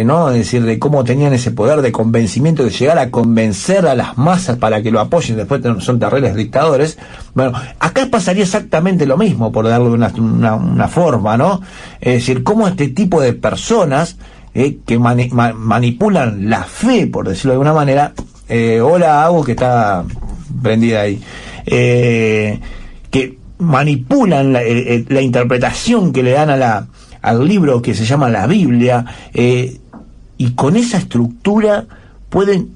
¿no? Es decir, de cómo tenían ese poder de convencimiento, de llegar a convencer a las masas para que lo apoyen, después son terribles dictadores. Bueno, acá pasaría exactamente lo mismo, por darle una forma, ¿no? Es decir, cómo este tipo de personas que manipulan la fe, por decirlo de alguna manera. Hola, Agus, que está prendida ahí, que manipulan la interpretación que le dan al libro que se llama la Biblia, y con esa estructura pueden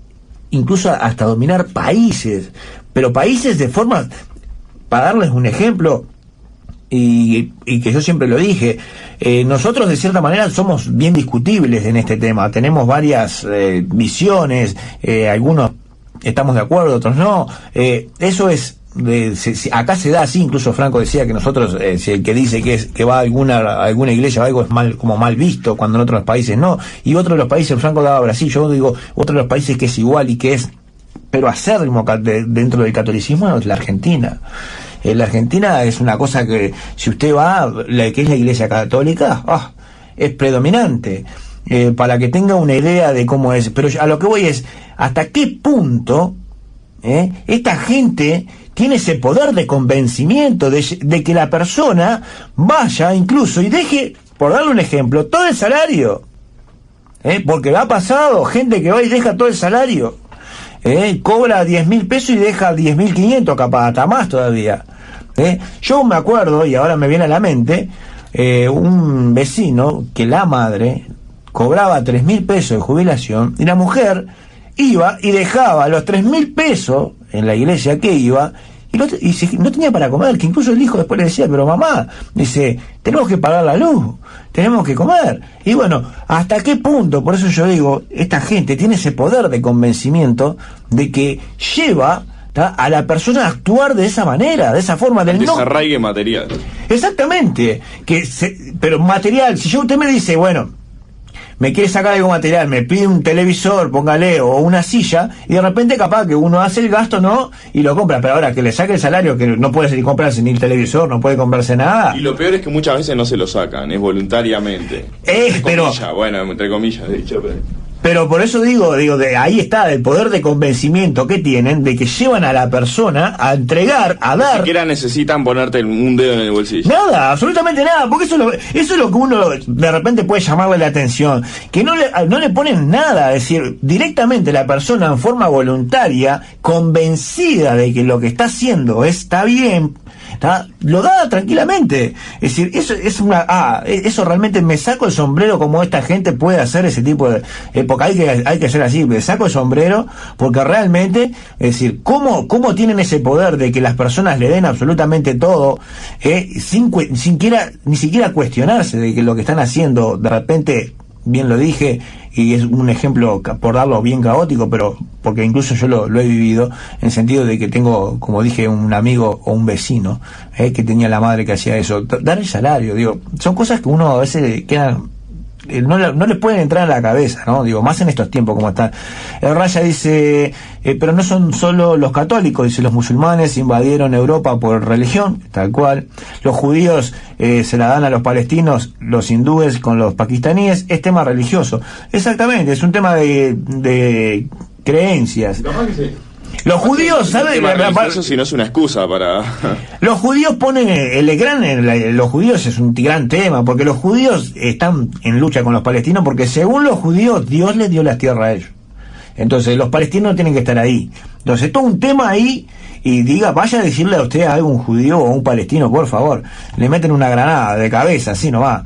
incluso hasta dominar países, pero países de forma, para darles un ejemplo, y que yo siempre lo dije, nosotros de cierta manera somos bien discutibles en este tema, tenemos varias visiones, algunos estamos de acuerdo, otros no, eso es, acá se da así, incluso Franco decía que nosotros, si el que dice que va a alguna iglesia o algo es mal visto, cuando en otros países no, y otro de los países, Franco daba Brasil, yo digo, otro de los países que es igual y que es, pero acérrimo dentro del catolicismo, es la Argentina. La Argentina es una cosa que, si usted va, que es la Iglesia Católica, es predominante, para que tenga una idea de cómo es. Pero a lo que voy es, ¿hasta qué punto esta gente tiene ese poder de convencimiento de que la persona vaya incluso y deje, por darle un ejemplo, todo el salario? Porque ha pasado gente que va y deja todo el salario. Cobra 10.000 pesos y deja 10.500, capaz, hasta más todavía. Yo me acuerdo, y ahora me viene a la mente, un vecino que la madre cobraba 3.000 pesos de jubilación y la mujer iba y dejaba los 3.000 pesos en la iglesia que iba y no tenía para comer, que incluso el hijo después le decía, pero mamá, dice, tenemos que pagar la luz, tenemos que comer. Y bueno, ¿hasta qué punto? Por eso yo digo, esta gente tiene ese poder de convencimiento de que lleva a la persona a actuar de esa manera, de esa forma, del desarraigue material. Exactamente, pero material, si usted me dice, bueno, me quiere sacar algo material, me pide un televisor, póngale, o una silla, y de repente capaz que uno hace el gasto, ¿no? Y lo compra, pero ahora que le saque el salario, que no puede ni comprarse ni el televisor, no puede comprarse nada. Y lo peor es que muchas veces no se lo sacan, es voluntariamente. Pero... Bueno, entre comillas, dicho, pero por eso digo, ahí está el poder de convencimiento que tienen, de que llevan a la persona a entregar, a dar. Ni siquiera necesitan ponerte un dedo en el bolsillo. Nada, absolutamente nada, porque eso es lo que uno de repente puede llamarle la atención, que no le ponen nada, es decir, directamente la persona en forma voluntaria, convencida de que lo que está haciendo está bien, lo da tranquilamente. Es decir, eso realmente me saco el sombrero, como esta gente puede hacer ese tipo de... porque hay que ser así, me saco el sombrero, porque realmente, es decir, ¿cómo tienen ese poder de que las personas le den absolutamente todo, ni siquiera cuestionarse de que lo que están haciendo, de repente, bien lo dije, y es un ejemplo, por darlo, bien caótico, pero porque incluso yo lo he vivido, en el sentido de que tengo, como dije, un amigo o un vecino que tenía la madre que hacía eso, dar el salario, digo, son cosas que uno a veces quedan... No les pueden entrar a la cabeza, ¿no? Digo, más en estos tiempos como están. El Raya dice, pero no son solo los católicos, dice, los musulmanes invadieron Europa por religión, tal cual. Los judíos se la dan a los palestinos, los hindúes con los pakistaníes, es tema religioso. Exactamente, es un tema de creencias. Los judíos, ¿sabes? Eso si no es una excusa para... Los judíos ponen los judíos es un gran tema, porque los judíos están en lucha con los palestinos, porque según los judíos, Dios les dio la tierra a ellos. Entonces, los palestinos tienen que estar ahí. Entonces, todo un tema ahí, y vaya a decirle a usted a algún judío o a un palestino, por favor, le meten una granada de cabeza, así no va.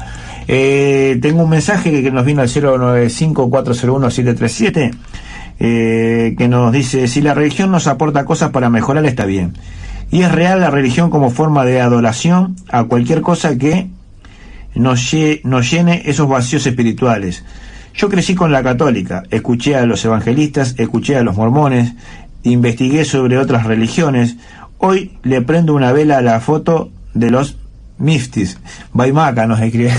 Tengo un mensaje que nos vino al 095-401-737, que nos dice: si la religión nos aporta cosas para mejorar, está bien. Y es real la religión como forma de adoración a cualquier cosa que nos llene esos vacíos espirituales. Yo crecí con la católica, escuché a los evangelistas, escuché a los mormones, investigué sobre otras religiones. Hoy le prendo una vela a la foto de los Miftis. Baimaca nos escribe.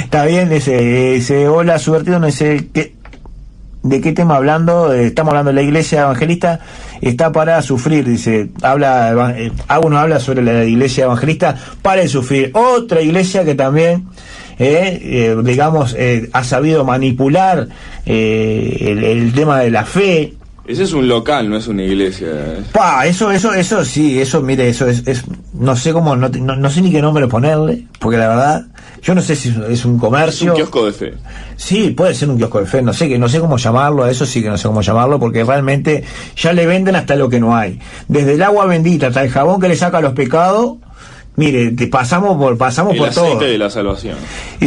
Está bien, ese hola, subvertido, no sé de qué tema hablando. Estamos hablando de la iglesia evangelista, está para sufrir, dice. Uno habla sobre la iglesia evangelista para sufrir. Otra iglesia que también digamos, ha sabido manipular el tema de la fe. Ese es un local, no es una iglesia. Eso sí, mire, eso es no sé cómo, no sé ni qué nombre ponerle, porque la verdad, yo no sé si es un comercio. Es un kiosco de fe. Sí, puede ser un kiosco de fe, no sé cómo llamarlo, a eso sí que no sé cómo llamarlo, porque realmente ya le venden hasta lo que no hay. Desde el agua bendita hasta el jabón que le saca los pecados. Mire, pasamos por todo. El aceite de la salvación. Y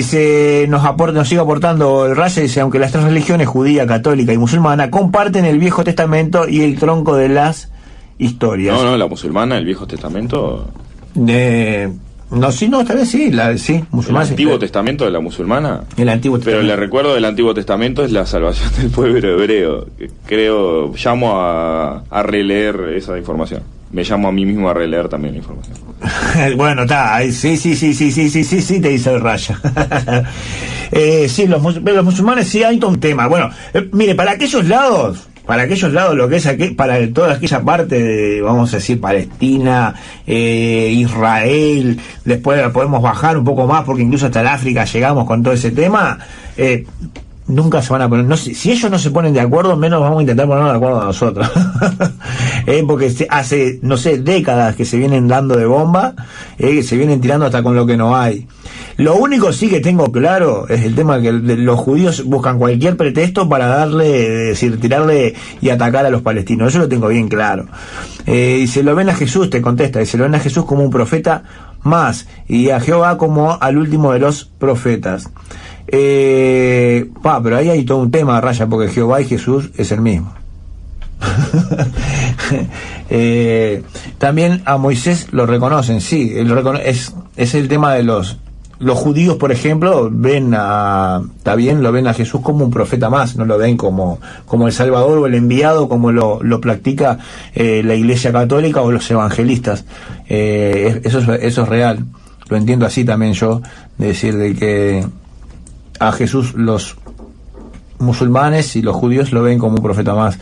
nos sigue aportando el Raya, dice: aunque las tres religiones, judía, católica y musulmana, comparten el Viejo Testamento y el tronco de las historias. No, la musulmana, el Viejo Testamento. Tal vez sí, musulmana. ¿El Antiguo Testamento de la musulmana? El Antiguo Testamento. Pero le recuerdo del Antiguo Testamento es la salvación del pueblo hebreo. Llamo a releer esa información. Me llamo a mí mismo a releer también la información. Bueno, está, sí, te dice el Raya. Sí, los musulmanes sí hay todo un tema. Bueno, mire, para aquellos lados, lo que es para toda aquella parte de, vamos a decir, Palestina, Israel, después podemos bajar un poco más, porque incluso hasta el África llegamos con todo ese tema. Nunca se van a poner, no sé, si ellos no se ponen de acuerdo, menos vamos a intentar ponernos de acuerdo nosotros. Porque hace, no sé, décadas que se vienen dando de bomba, que se vienen tirando hasta con lo que no hay. Lo único sí que tengo claro es el tema que los judíos buscan cualquier pretexto para tirarle y atacar a los palestinos. Eso lo tengo bien claro. Y se lo ven a Jesús, te contesta, y se lo ven a Jesús como un profeta más, y a Jehová como al último de los profetas. Pero ahí hay todo un tema, Raya, porque Jehová y Jesús es el mismo. También a Moisés lo reconocen, sí, es el tema de los judíos, por ejemplo, lo ven a Jesús como un profeta más, no lo ven como el Salvador o el enviado, como lo practica la Iglesia Católica o los evangelistas. Eso es real, lo entiendo así también yo, de decir de que a Jesús los musulmanes y los judíos lo ven como un profeta más.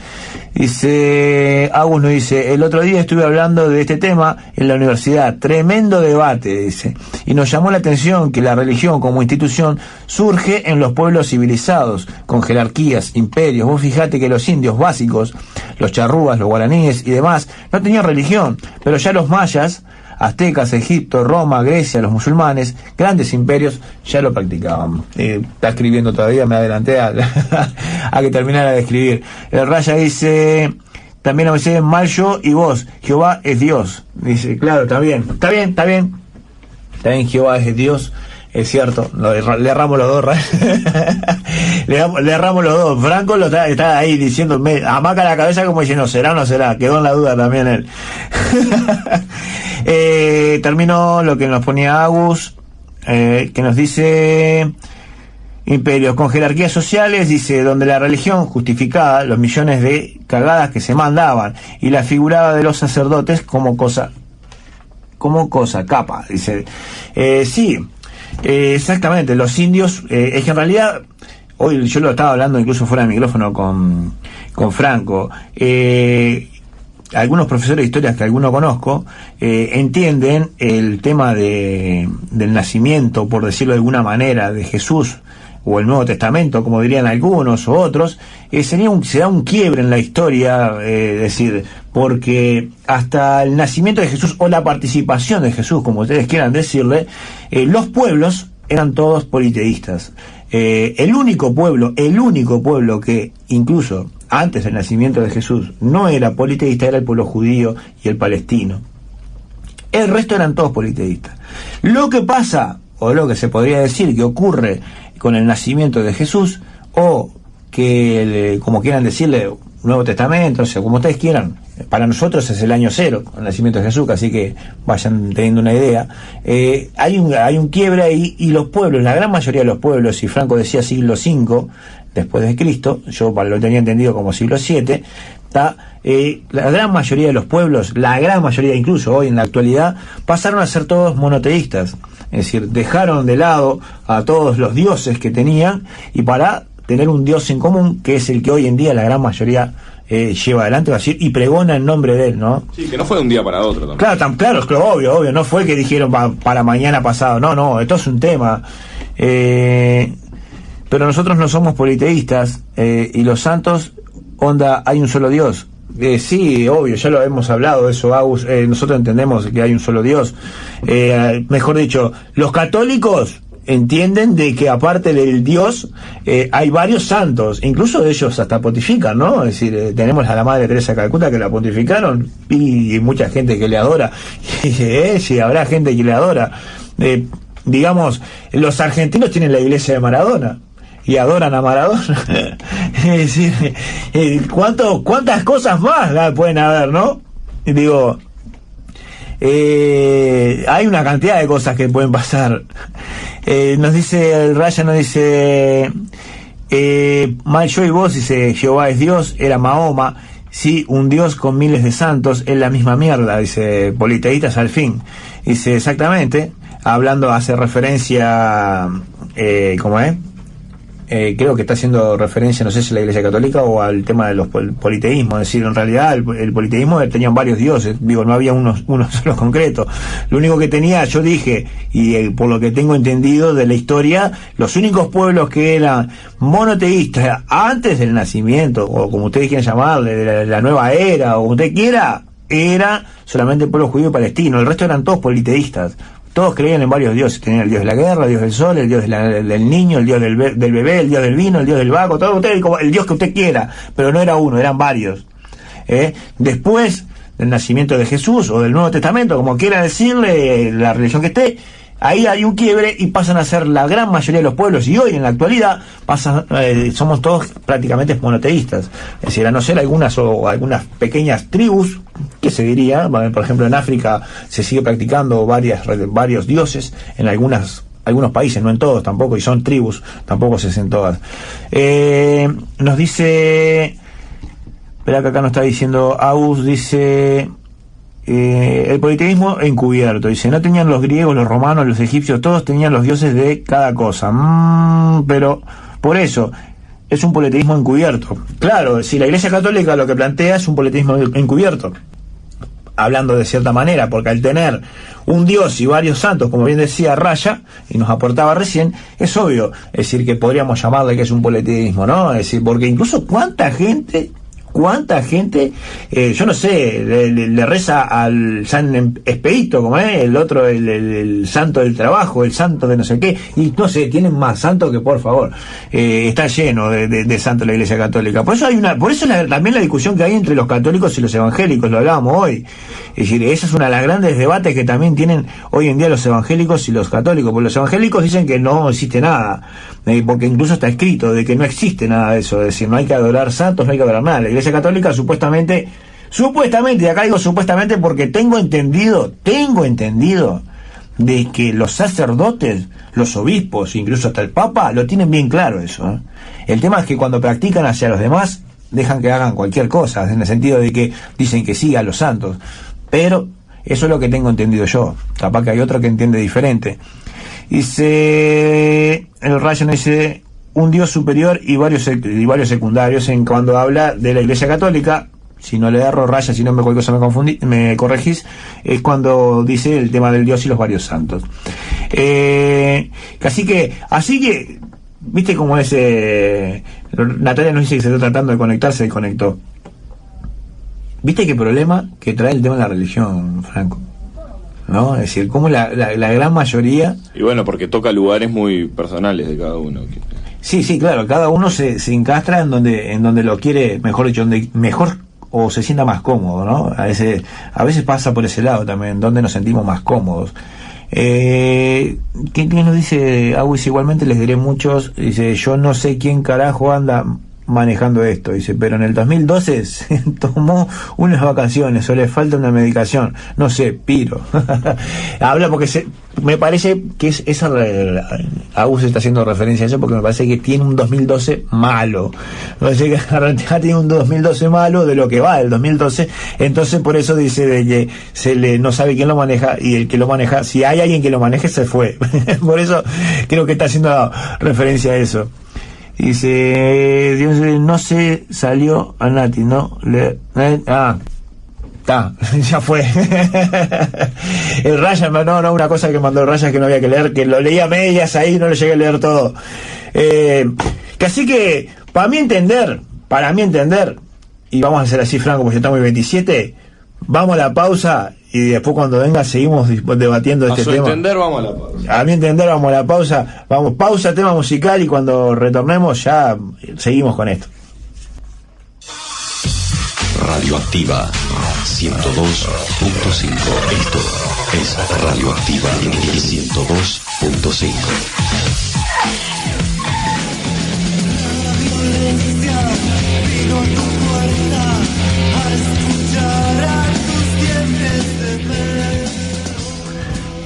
Dice Agus, nos dice: el otro día estuve hablando de este tema en la universidad, tremendo debate, dice, y nos llamó la atención que la religión como institución surge en los pueblos civilizados, con jerarquías, imperios. Vos fijate que los indios básicos, los charrúas, los guaraníes y demás, no tenían religión, pero ya los mayas, aztecas, Egipto, Roma, Grecia, los musulmanes, grandes imperios, ya lo practicaban. Está escribiendo todavía, me adelanté a que terminara de escribir. El Raya dice: también a veces mal yo y vos, Jehová es Dios. Dice, claro, está bien, Jehová es Dios, es cierto, le erramos los dos, le erramos los dos. Franco está ahí diciéndome, amaca la cabeza como diciendo, será o no será, quedó en la duda también él. Terminó lo que nos ponía Agus, que nos dice: imperios con jerarquías sociales, dice, donde la religión justificaba los millones de cagadas que se mandaban y la figuraba de los sacerdotes como cosa capa, dice. Sí, exactamente, los indios, es que en realidad, hoy yo lo estaba hablando incluso fuera de micrófono con Franco, algunos profesores de historia que algunos conozco entienden el tema del nacimiento, por decirlo de alguna manera, de Jesús o el Nuevo Testamento, como dirían algunos o otros, se da un quiebre en la historia, es decir, porque hasta el nacimiento de Jesús o la participación de Jesús, como ustedes quieran decirle, los pueblos eran todos politeístas. El único pueblo que incluso antes del nacimiento de Jesús no era politeísta era el pueblo judío y el palestino. El resto eran todos politeístas. Lo que pasa, o lo que se podría decir que ocurre con el nacimiento de Jesús, o que, como quieran decirle, Nuevo Testamento, o sea, como ustedes quieran, para nosotros es el año cero, el nacimiento de Jesús, así que vayan teniendo una idea. Hay un quiebre ahí, y los pueblos, la gran mayoría de los pueblos, y Franco decía siglo V después de Cristo, yo lo tenía entendido como siglo VII, la gran mayoría de los pueblos, la gran mayoría incluso hoy en la actualidad, pasaron a ser todos monoteístas, es decir, dejaron de lado a todos los dioses que tenían y para tener un dios en común, que es el que hoy en día la gran mayoría lleva adelante, va a decir, y pregona en nombre de él, ¿no? Sí, que no fue de un día para otro también. Claro, obvio, no fue que dijeron para mañana pasado, no, esto es un tema. Pero nosotros no somos politeístas, y los santos, hay un solo Dios. Sí, obvio, ya lo hemos hablado de eso, Agus. Nosotros entendemos que hay un solo Dios. Mejor dicho, los católicos entienden de que aparte del Dios hay varios santos, incluso ellos hasta pontifican, ¿no? Es decir, tenemos a la Madre Teresa de Calcuta que la pontificaron y mucha gente que le adora. Sí, habrá gente que le adora. Digamos, los argentinos tienen la iglesia de Maradona y adoran a Maradona. Es decir, ¿cuántas cosas más pueden haber, no? Digo, hay una cantidad de cosas que pueden pasar. Nos dice el Raya, nos dice mal yo y vos, dice Jehová es Dios, era Mahoma, sí, un Dios con miles de santos, es la misma mierda, dice politeístas al fin. Dice exactamente, hablando, hace referencia, ¿cómo es? Creo que está haciendo referencia, no sé si a la Iglesia Católica o al tema de los politeísmos. Es decir, en realidad el politeísmo tenían varios dioses, digo, no había uno solo concreto. Lo único que tenía, yo dije, y por lo que tengo entendido de la historia, los únicos pueblos que eran monoteístas antes del nacimiento, o como ustedes quieran llamarle, de la nueva era, o como usted quiera, era solamente el pueblo judío y palestino. El resto eran todos politeístas. Todos creían en varios dioses, tenían el dios de la guerra, el dios del sol, el dios del niño, el dios del bebé, el dios del vino, el dios del vago, todo el dios que usted quiera, pero no era uno, eran varios. Después del nacimiento de Jesús o del Nuevo Testamento, como quiera decirle, la religión que esté, ahí hay un quiebre y pasan a ser la gran mayoría de los pueblos, y hoy en la actualidad somos todos prácticamente monoteístas. Es decir, a no ser algunas algunas pequeñas tribus, que se diría, por ejemplo en África se sigue practicando varios dioses, en algunos países, no en todos tampoco, y son tribus, tampoco se hacen todas. Nos dice, espera que acá nos está diciendo Agus, dice el politeísmo encubierto, dice, no tenían los griegos, los romanos, los egipcios, todos tenían los dioses de cada cosa, pero por eso es un politeísmo encubierto. Claro, si la Iglesia Católica lo que plantea es un politeísmo encubierto, hablando de cierta manera, porque al tener un dios y varios santos, como bien decía Raya, y nos aportaba recién, es obvio, es decir, que podríamos llamarle que es un politeísmo, ¿no? Es decir, porque incluso cuánta gente, yo no sé, le reza al San Expedito, como es, el otro, el santo del trabajo, el santo de no sé qué, y no sé, tienen más santos que, por favor, está lleno de santos la Iglesia Católica. Por eso también la discusión que hay entre los católicos y los evangélicos, lo hablábamos hoy. Es decir, esa es una de las grandes debates que también tienen hoy en día los evangélicos y los católicos, porque los evangélicos dicen que no existe nada, porque incluso está escrito de que no existe nada de eso, es decir, no hay que adorar santos, no hay que adorar nada. La Iglesia Católica supuestamente, y acá digo supuestamente porque tengo entendido de que los sacerdotes, los obispos, incluso hasta el Papa, lo tienen bien claro eso. El tema es que cuando practican hacia los demás, dejan que hagan cualquier cosa, en el sentido de que dicen que sí a los santos, pero eso es lo que tengo entendido yo, capaz que hay otro que entiende diferente. Dice, el Rayo nos dice, un Dios superior y varios secundarios, en cuando habla de la Iglesia Católica, si no le erro, Raya, si no me cualquier cosa me corregís, es cuando dice el tema del Dios y los varios santos. Así que viste cómo es, Natalia nos dice que se está tratando de conectar, se desconectó. ¿Viste qué problema que trae el tema de la religión, Franco? ¿No? Es decir, como la gran mayoría... Y bueno, porque toca lugares muy personales de cada uno. Sí, claro, cada uno se encastra en donde lo quiere, mejor dicho, donde mejor o se sienta más cómodo, ¿no? A veces pasa por ese lado también, donde nos sentimos más cómodos. ¿Quién nos dice? Agus, igualmente les diré muchos, dice, yo no sé quién carajo anda manejando esto, dice, pero en el 2012 se tomó unas vacaciones o le falta una medicación, no sé, Piro. Habla porque me parece que es esa, Agus está haciendo referencia a eso porque me parece que tiene un 2012 malo, me parece que en realidad tiene un 2012 malo de lo que va el 2012, entonces por eso dice de que no sabe quién lo maneja, y el que lo maneja, si hay alguien que lo maneje, se fue. Por eso creo que está haciendo referencia a eso. Dice, Dios, no se salió a Nati, ¿no? Ya fue. El Ryan, no, una cosa que mandó el Ryan que no había que leer, que lo leía a medias ahí, no lo llegué a leer todo. Que así que, para mí entender, y vamos a hacer así, Franco, porque estamos en 27, vamos a la pausa y después cuando venga seguimos debatiendo este tema. A mi entender vamos a la pausa. Vamos, pausa, tema musical, y cuando retornemos ya seguimos con esto. Radioactiva 102.5. Esto es Radioactiva 102.5.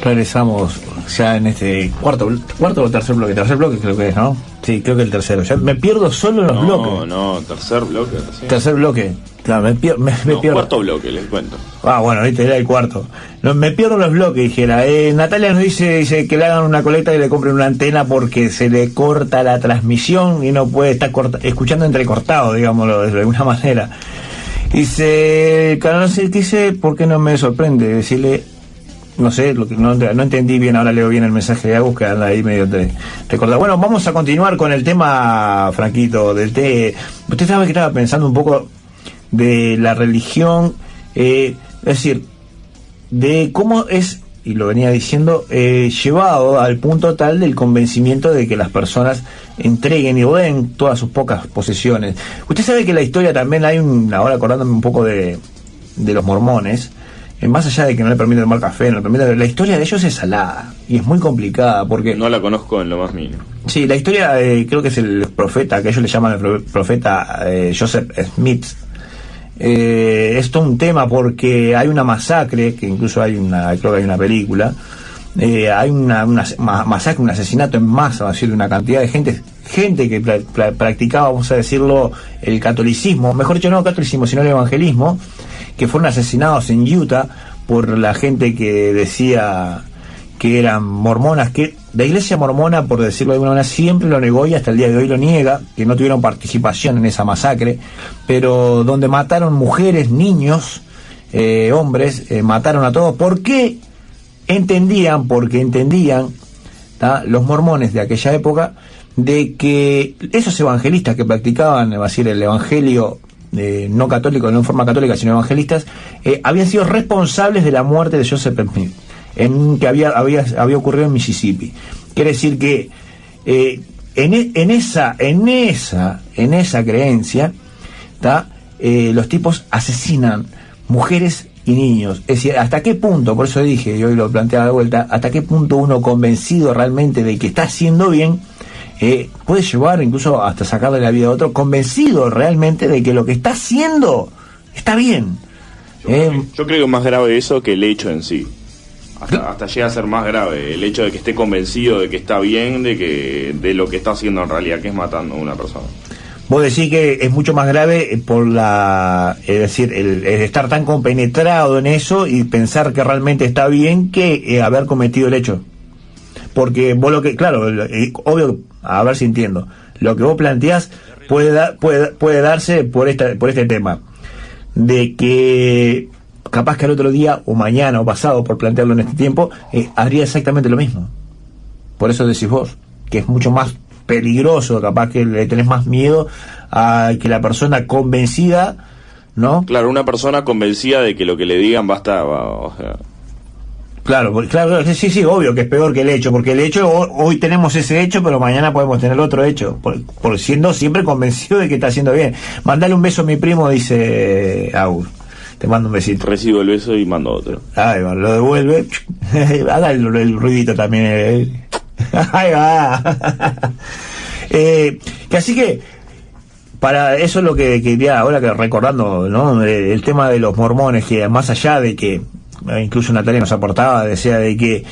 Regresamos ya en este cuarto o tercer bloque creo que es, ¿no? Sí, creo que el tercero. Ya me pierdo solo en los bloques. No, tercer bloque. Sí. Tercer bloque. Claro, me pierdo. Cuarto bloque, les cuento. Bueno, ahorita era el cuarto. No, me pierdo en los bloques, dijera. Natalia nos dice que le hagan una colecta y le compren una antena porque se le corta la transmisión y no puede estar escuchando entrecortado, digámoslo de alguna manera. Dice, no sé, dice, ¿por qué no me sorprende? Decirle, no sé, lo que no entendí bien, ahora leo bien el mensaje de Agus que anda ahí medio recordado. Bueno, vamos a continuar con el tema, Franquito, usted sabe que estaba pensando un poco de la religión, es decir, de cómo es, y lo venía diciendo, llevado al punto tal del convencimiento de que las personas entreguen y den todas sus pocas posesiones. Usted sabe que la historia también hay ahora acordándome un poco de los mormones, más allá de que no le permiten tomar café, la historia de ellos es salada y es muy complicada porque... No la conozco en lo más mínimo. Sí, la historia creo que es el profeta, que ellos le llaman el profeta Joseph Smith. Es todo un tema porque hay una masacre, que incluso creo que hay una película, hay una masacre, un asesinato en masa, de una cantidad de gente que practicaba, vamos a decirlo, el catolicismo, mejor dicho, no el catolicismo, sino el evangelismo, que fueron asesinados en Utah por la gente que decía que eran mormonas, que la iglesia mormona, por decirlo de alguna manera, siempre lo negó y hasta el día de hoy lo niega, que no tuvieron participación en esa masacre, pero donde mataron mujeres, niños, hombres, mataron a todos, porque entendían los mormones de aquella época, de que esos evangelistas que practicaban, va a decir, el evangelio no católico, no en forma católica, sino evangelistas, habían sido responsables de la muerte de Joseph Smith, que había ocurrido en Mississippi. Quiere decir que en esa creencia, los tipos asesinan mujeres y niños. Es decir, ¿hasta qué punto? Por eso dije, y hoy lo planteaba de vuelta, ¿hasta qué punto uno convencido realmente de que está haciendo bien puede llevar incluso hasta sacarle la vida a otro, convencido realmente de que lo que está haciendo está bien? Yo creo que es más grave eso que el hecho en sí. Hasta llega a ser más grave el hecho de que esté convencido de que está bien, de lo que está haciendo en realidad, que es matando a una persona. Vos decís que es mucho más grave por es decir, el estar tan compenetrado en eso y pensar que realmente está bien que haber cometido el hecho. Porque vos obvio, a ver si entiendo, lo que vos planteás puede darse por este tema, de que capaz que al otro día, o mañana, o pasado, por plantearlo en este tiempo, haría exactamente lo mismo. Por eso decís vos, que es mucho más peligroso, capaz que le tenés más miedo a que la persona convencida, ¿no? Claro, una persona convencida de que lo que le digan o sea... Claro, sí, obvio que es peor que el hecho, porque el hecho, hoy tenemos ese hecho, pero mañana podemos tener otro hecho, por siendo siempre convencido de que está haciendo bien. Mandale un beso a mi primo, dice Agus. Te mando un besito. Recibo el beso y mando otro. Ahí va, lo devuelve. Haga el ruidito también. Ahí va. Que así que, para eso es lo que quería ahora, que recordando, ¿no? El tema de los mormones, que más allá de que incluso Natalia nos aportaba, decía de que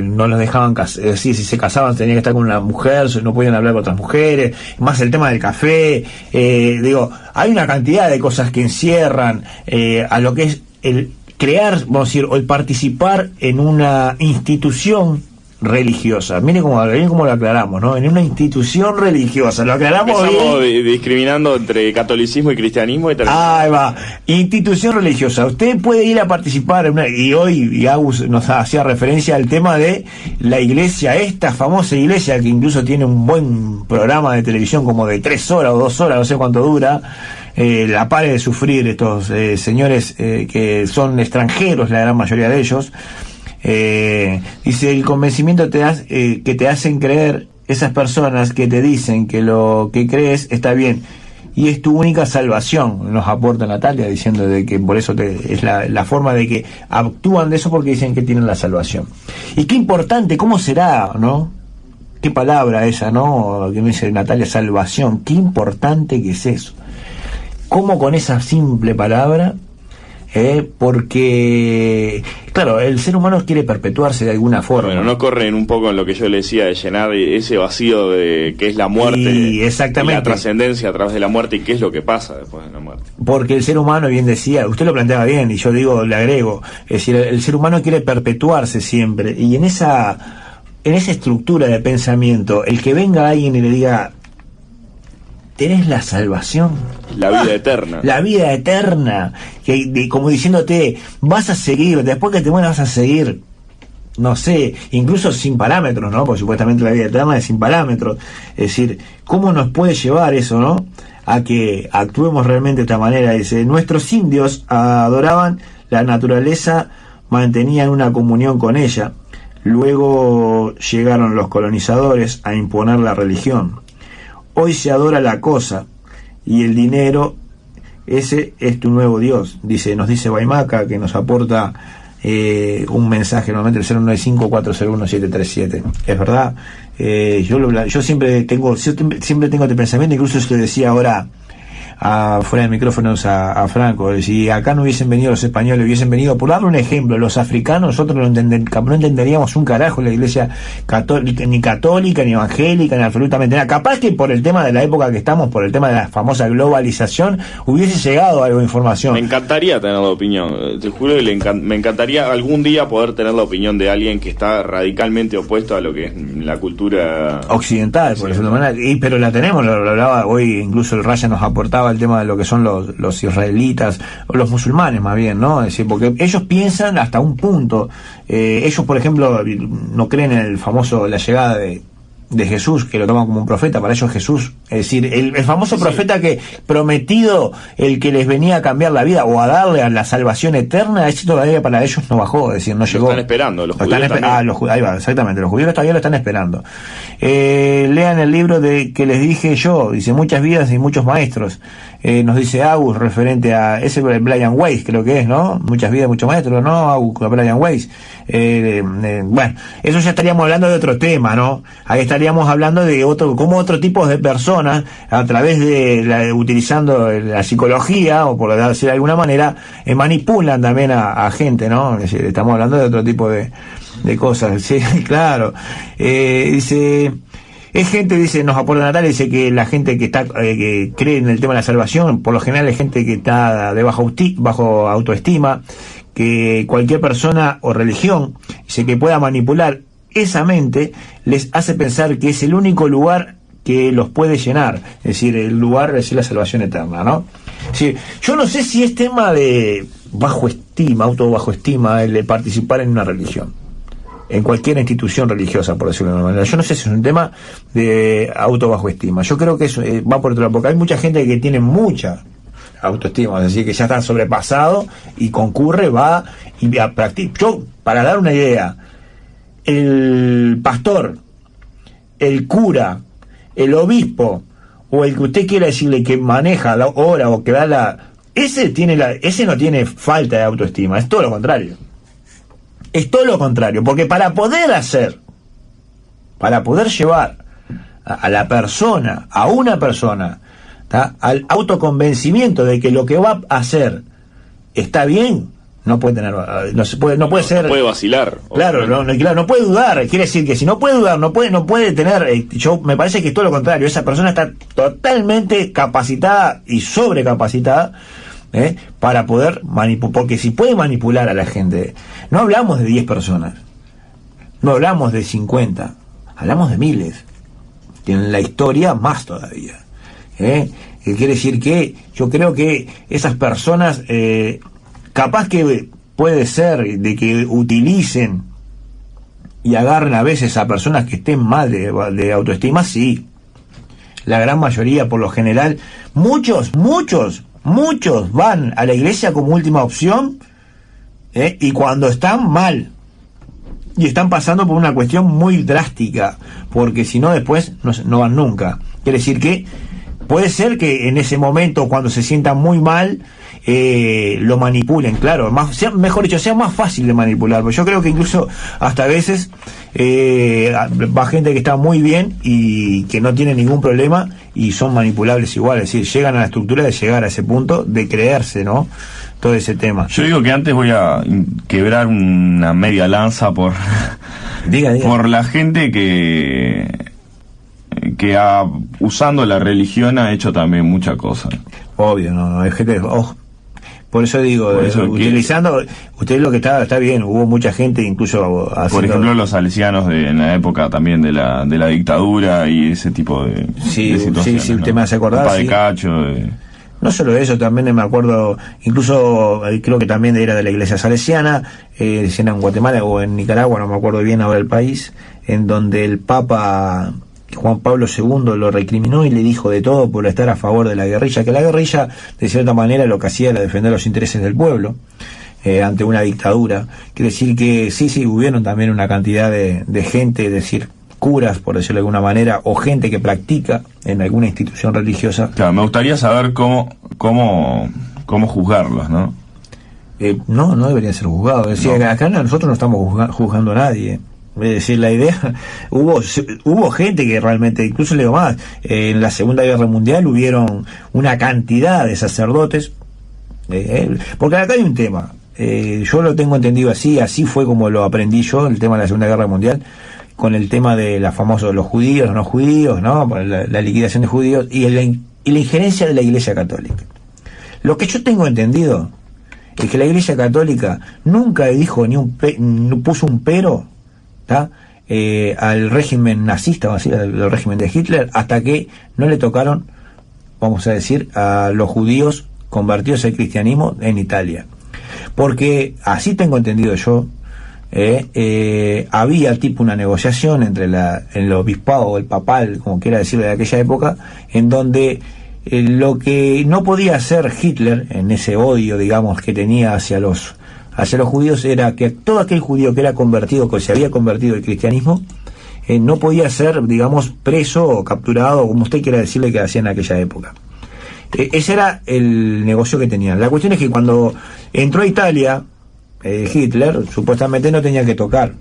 no los dejaban si se casaban tenían que estar con una mujer, no podían hablar con otras mujeres, más el tema del café, hay una cantidad de cosas que encierran a lo que es el crear, vamos a decir, o el participar en una institución religiosa. Miren cómo lo aclaramos, ¿no? En una institución religiosa, lo aclaramos bien. Estamos discriminando entre catolicismo y cristianismo. Ahí va, institución religiosa. Usted puede ir a participar y hoy Agus nos hacía referencia al tema de la iglesia, esta famosa iglesia que incluso tiene un buen programa de televisión como de 3 horas o 2 horas, no sé cuánto dura. La pare de sufrir estos señores que son extranjeros, la gran mayoría de ellos. Dice, el convencimiento que te hacen creer esas personas que te dicen que lo que crees está bien y es tu única salvación, nos aporta Natalia, diciendo de que por eso es la forma de que actúan de eso, porque dicen que tienen la salvación. Y qué importante, ¿cómo será, no? Qué palabra esa, ¿no? Que me dice Natalia, salvación, qué importante que es eso. ¿Cómo con esa simple palabra? Porque, claro, el ser humano quiere perpetuarse de alguna forma. Bueno, no corren un poco en lo que yo le decía de llenar ese vacío de que es la muerte, y exactamente, y la trascendencia a través de la muerte, y qué es lo que pasa después de la muerte. Porque el ser humano, bien decía, usted lo planteaba bien, y yo le agrego, es decir, el ser humano quiere perpetuarse siempre, y en esa estructura de pensamiento, el que venga alguien y le diga, tenés la salvación, la vida eterna, la vida eterna, como diciéndote, vas a seguir, después que te mueras vas a seguir, no sé, incluso sin parámetros, ¿no? Porque supuestamente la vida eterna es sin parámetros. Es decir, ¿cómo nos puede llevar eso, no? A que actuemos realmente de esta manera. Dice, nuestros indios adoraban la naturaleza, mantenían una comunión con ella. Luego llegaron los colonizadores a imponer la religión. Hoy se adora la cosa y el dinero, ese es tu nuevo Dios, nos dice Guaymaca, que nos aporta un mensaje, nuevamente el 095-401-737. Es verdad, yo siempre tengo este pensamiento, incluso se lo decía ahora fuera de micrófonos a Franco, si acá no hubiesen venido los españoles, hubiesen venido, por darle un ejemplo, los africanos, nosotros no entenderíamos un carajo la iglesia católica, ni evangélica, ni absolutamente nada. Capaz que por el tema de la época que estamos, por el tema de la famosa globalización, hubiese llegado algo de información. Me encantaría tener la opinión, te juro que me encantaría algún día poder tener la opinión de alguien que está radicalmente opuesto a lo que es la cultura occidental, por decirlo de manera, pero la tenemos, lo hablaba hoy, incluso el Raya nos aportaba el tema de lo que son los israelitas, o los musulmanes más bien, ¿no? Es decir, porque ellos piensan hasta un punto, ellos por ejemplo no creen en el famoso, la llegada de Jesús, que lo toman como un profeta, para ellos Jesús, es decir, el famoso profeta que prometido, el que les venía a cambiar la vida o a darle a la salvación eterna, ese todavía para ellos no bajó, es decir, no llegó. Lo están esperando, los judíos también. Ahí va, exactamente, los judíos todavía lo están esperando. Lean el libro que les dije yo, dice, muchas vidas y muchos maestros. Nos dice Agus, referente a ese Brian Weiss, creo que es, ¿no? Muchas vidas, muchos maestros, ¿no? Agus, Brian Weiss. Bueno, eso ya estaríamos hablando de otro tema, ¿no? Ahí estaríamos hablando de cómo otro tipo de personas, a través utilizando la psicología, o por decir de alguna manera, manipulan también a gente, ¿no? Es decir, estamos hablando de otro tipo de cosas, sí, claro. Dice, es gente, nos aporta Natalia, dice que la gente que que cree en el tema de la salvación, por lo general es gente que está de bajo autoestima, que cualquier persona o religión, dice, que pueda manipular esa mente, les hace pensar que es el único lugar que los puede llenar, es decir, el lugar es la salvación eterna, ¿no? Sí, yo no sé si es tema de bajo estima, auto bajo estima, el de participar en una religión. en cualquier institución religiosa, por decirlo de alguna manera. Yo no sé si es un tema de autobajoestima. Yo creo que eso va por otro lado, porque hay mucha gente que tiene mucha autoestima, es decir, que ya está sobrepasado y concurre, va y practica. Yo, para dar una idea, el pastor, el cura, el obispo, o el que usted quiera decirle que maneja la hora o que da ese no tiene falta de autoestima, es todo lo contrario. Es todo lo contrario, porque para poder llevar a la persona, a una persona, ¿tá?, al autoconvencimiento de que lo que va a hacer está bien, no puede ser, no puede vacilar. Claro, no puede dudar. Quiere decir que si no puede dudar, no puede tener. Yo me parece que es todo lo contrario. Esa persona está totalmente capacitada y sobrecapacitada para poder manipular, porque si puede manipular a la gente, no hablamos de 10 personas, no hablamos de 50, hablamos de miles, y en la historia más todavía. Quiere decir que yo creo que esas personas, capaz que puede ser de que utilicen y agarren a veces a personas que estén mal de autoestima, sí. La gran mayoría, por lo general, muchos van a la iglesia como última opción, y cuando están mal y están pasando por una cuestión muy drástica, porque si no después no van nunca. Quiere decir que puede ser que en ese momento, cuando se sientan muy mal, lo manipulen, claro, mejor dicho, sea más fácil de manipular, porque yo creo que incluso hasta a veces va gente que está muy bien y que no tiene ningún problema y son manipulables igual, es decir, llegan a la estructura de llegar a ese punto de creerse, ¿no?, todo ese tema. Yo digo que antes voy a quebrar una media lanza por diga. Por la gente que usando la religión ha hecho también muchas cosas. Obvio, no, hay gente, por eso digo, utilizando, usted lo que está bien, hubo mucha gente incluso haciendo, por ejemplo, los salesianos en la época también de la dictadura y ese tipo de situaciones. Sí, usted me hace acordar, de Cacho, no solo eso, también me acuerdo, incluso creo que también era de la iglesia salesiana, en Guatemala o en Nicaragua, no me acuerdo bien ahora el país, en donde el Papa Juan Pablo II lo recriminó y le dijo de todo por estar a favor de la guerrilla, que la guerrilla de cierta manera lo que hacía era defender los intereses del pueblo ante una dictadura. Quiere decir que sí, hubieron también una cantidad de gente, es decir, curas, por decirlo de alguna manera, o gente que practica en alguna institución religiosa. Claro, me gustaría saber cómo juzgarlos, ¿no? No deberían ser juzgados. Es decir, acá nosotros no estamos juzgando a nadie. Es decir, la idea, hubo gente que realmente, incluso le digo más, en la Segunda Guerra Mundial hubieron una cantidad de sacerdotes, porque acá hay un tema, yo lo tengo entendido así fue como lo aprendí yo, el tema de la Segunda Guerra Mundial, con el tema de la famosa los judíos, los no judíos, ¿no?, la liquidación de judíos y la injerencia de la Iglesia Católica. Lo que yo tengo entendido es que la Iglesia Católica nunca dijo puso un pero al régimen nazista, vamos a decir, al régimen de Hitler, hasta que no le tocaron, vamos a decir, a los judíos convertidos al cristianismo en Italia, porque así tengo entendido yo, había tipo una negociación entre el obispado o el papal, como quiera decirlo, de aquella época, en donde lo que no podía hacer Hitler en ese odio, digamos, que tenía hacia los judíos, era que todo aquel judío que era convertido, que se había convertido al cristianismo, no podía ser, digamos, preso o capturado, como usted quiera decirle que hacía en aquella época. Ese era el negocio que tenían. La cuestión es que cuando entró a Italia, Hitler supuestamente no tenía que tocar,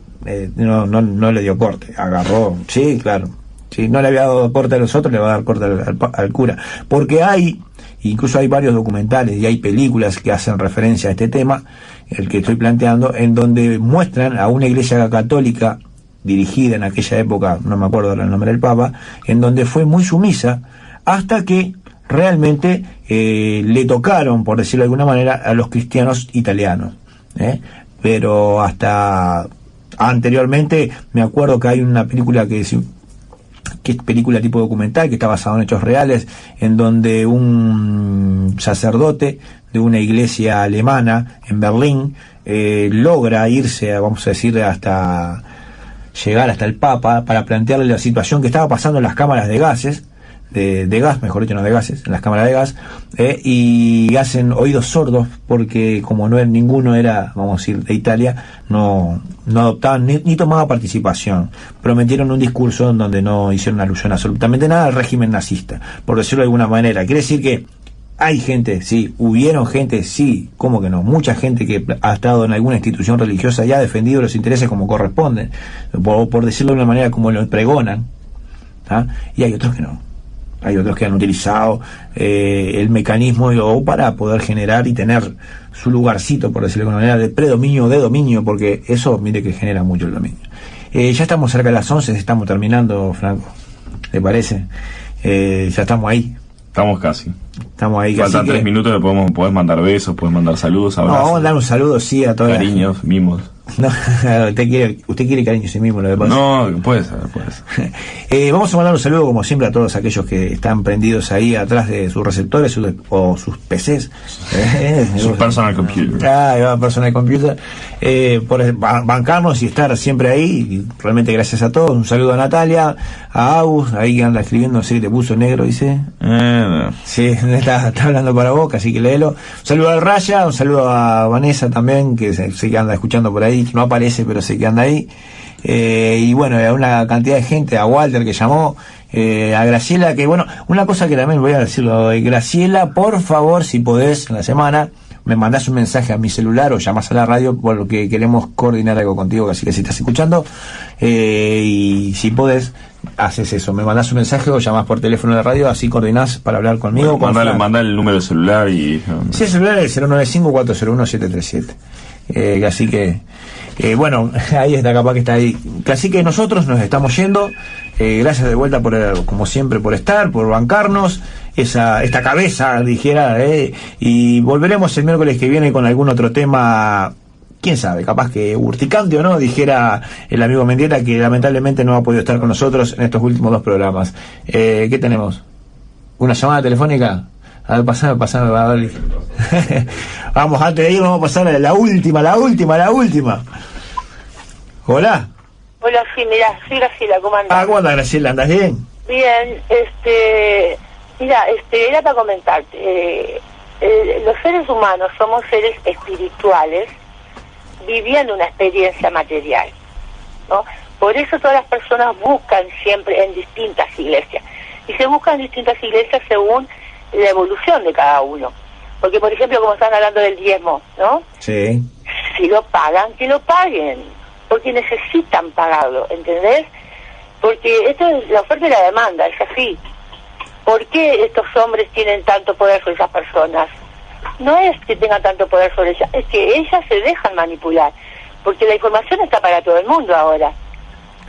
no le dio corte, agarró, sí, claro, sí, no le había dado corte a los otros, le va a dar corte al cura, porque incluso hay varios documentales y hay películas que hacen referencia a este tema, el que estoy planteando, en donde muestran a una iglesia católica dirigida en aquella época, no me acuerdo el nombre del Papa, en donde fue muy sumisa hasta que realmente le tocaron, por decirlo de alguna manera, a los cristianos italianos. Pero hasta anteriormente me acuerdo que hay una película que es película tipo documental, que está basada en hechos reales, en donde un sacerdote de una iglesia alemana en Berlín logra irse, vamos a decir, hasta llegar hasta el Papa para plantearle la situación que estaba pasando en las cámaras de gases, de gas, mejor dicho, no de gases, en las cámaras de gas, y hacen oídos sordos porque como ninguno era, vamos a decir, de Italia, no adoptaban ni tomaban participación. Prometieron un discurso en donde no hicieron alusión absolutamente nada al régimen nazista, por decirlo de alguna manera. Quiere decir que hay gente, sí, hubieron gente, sí, ¿cómo que no? Mucha gente que ha estado en alguna institución religiosa y ha defendido los intereses como corresponden, por decirlo de una manera como lo pregonan, ¿ah? Y hay otros que no. Hay otros que han utilizado el mecanismo para poder generar y tener su lugarcito, por decirlo de alguna manera, de predominio o de dominio, porque eso, mire que genera mucho el dominio. Ya estamos cerca de las 11, estamos terminando, Franco. ¿Te parece? Ya estamos ahí. Estamos casi. Estamos ahí. Faltan 3 minutos, podés mandar besos, podés mandar saludos, abrazos. No, vamos a dar un saludo, sí, a todos. Cariños, mimos. No, usted quiere cariño sí mismo, lo que pasa. No, puede ser. Vamos a mandar un saludo como siempre a todos aquellos que están prendidos ahí atrás de sus receptores o sus PCs. Sus personal computer. Personal computer. Por bancarnos y estar siempre ahí. Y realmente gracias a todos. Un saludo a Natalia, a Agus, ahí que anda escribiendo, no sé, te puso negro, dice. Sí, está hablando para vos, así que léelo. Un saludo al Raya, un saludo a Vanessa también, que sé que anda escuchando por ahí, que no aparece, pero sé que anda ahí. Y bueno, a una cantidad de gente, a Walter que llamó, a Graciela, que bueno, una cosa que también voy a decirlo, Graciela, por favor, si podés, en la semana, me mandás un mensaje a mi celular o llamás a la radio porque queremos coordinar algo contigo, así que si estás escuchando, y si podés, haces eso, me mandás un mensaje o llamás por teléfono de radio, así coordinás para hablar conmigo. Bueno, mandá el número de celular y... Sí, el celular es el 095-401-737. Así que, bueno, ahí está, capaz que está ahí. Así que nosotros nos estamos yendo. Gracias de vuelta, como siempre, por estar, por bancarnos esta cabeza, dijera, y volveremos el miércoles que viene con algún otro tema. Quién sabe, capaz que urticante o no, dijera el amigo Mendieta, que lamentablemente no ha podido estar con nosotros en estos últimos 2 programas. ¿Qué tenemos? ¿Una llamada telefónica? A ver, pasame, a ver. Vamos, antes de ir, vamos a pasar a la última. Hola. Hola, sí, mirá, soy Graciela, ¿cómo andás? ¿Cómo andás, Graciela? ¿Andás bien? Bien, mira, era para comentarte, los seres humanos somos seres espirituales viviendo una experiencia material, ¿no? Por eso todas las personas buscan siempre en distintas iglesias, y se buscan distintas iglesias según la evolución de cada uno. Porque, por ejemplo, como están hablando del diezmo, ¿no? Sí. Si lo pagan, que lo paguen, porque necesitan pagarlo, ¿entendés? Porque esto es la oferta y la demanda, es así. ¿Por qué estos hombres tienen tanto poder sobre esas personas? No es que tengan tanto poder sobre ellas, es que ellas se dejan manipular, porque la información está para todo el mundo ahora.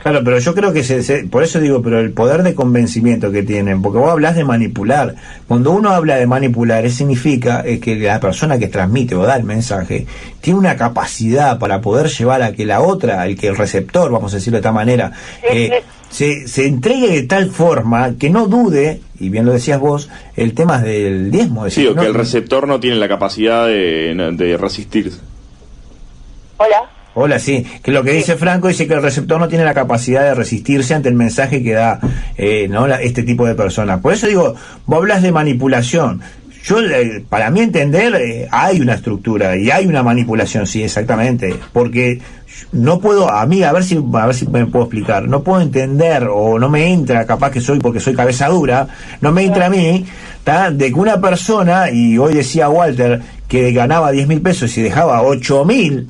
Claro, pero yo creo que por eso digo, pero el poder de convencimiento que tienen, porque vos hablas de manipular. Cuando uno habla de manipular, significa que la persona que transmite o da el mensaje tiene una capacidad para poder llevar a que la otra, el receptor, vamos a decirlo de esta manera, se entregue de tal forma que no dude, y bien lo decías vos, el tema del diezmo. Sí, o que el receptor no tiene la capacidad de resistirse. Hola, sí, que lo que dice Franco dice que el receptor no tiene la capacidad de resistirse ante el mensaje que da este tipo de personas. Por eso digo, vos hablas de manipulación. Yo, para mí entender, hay una estructura y hay una manipulación, sí, exactamente, porque no puedo, a ver si me puedo explicar, no puedo entender o no me entra, capaz que porque soy cabeza dura, no me entra a mí, de que una persona, y hoy decía Walter que ganaba 10.000 pesos y dejaba 8.000,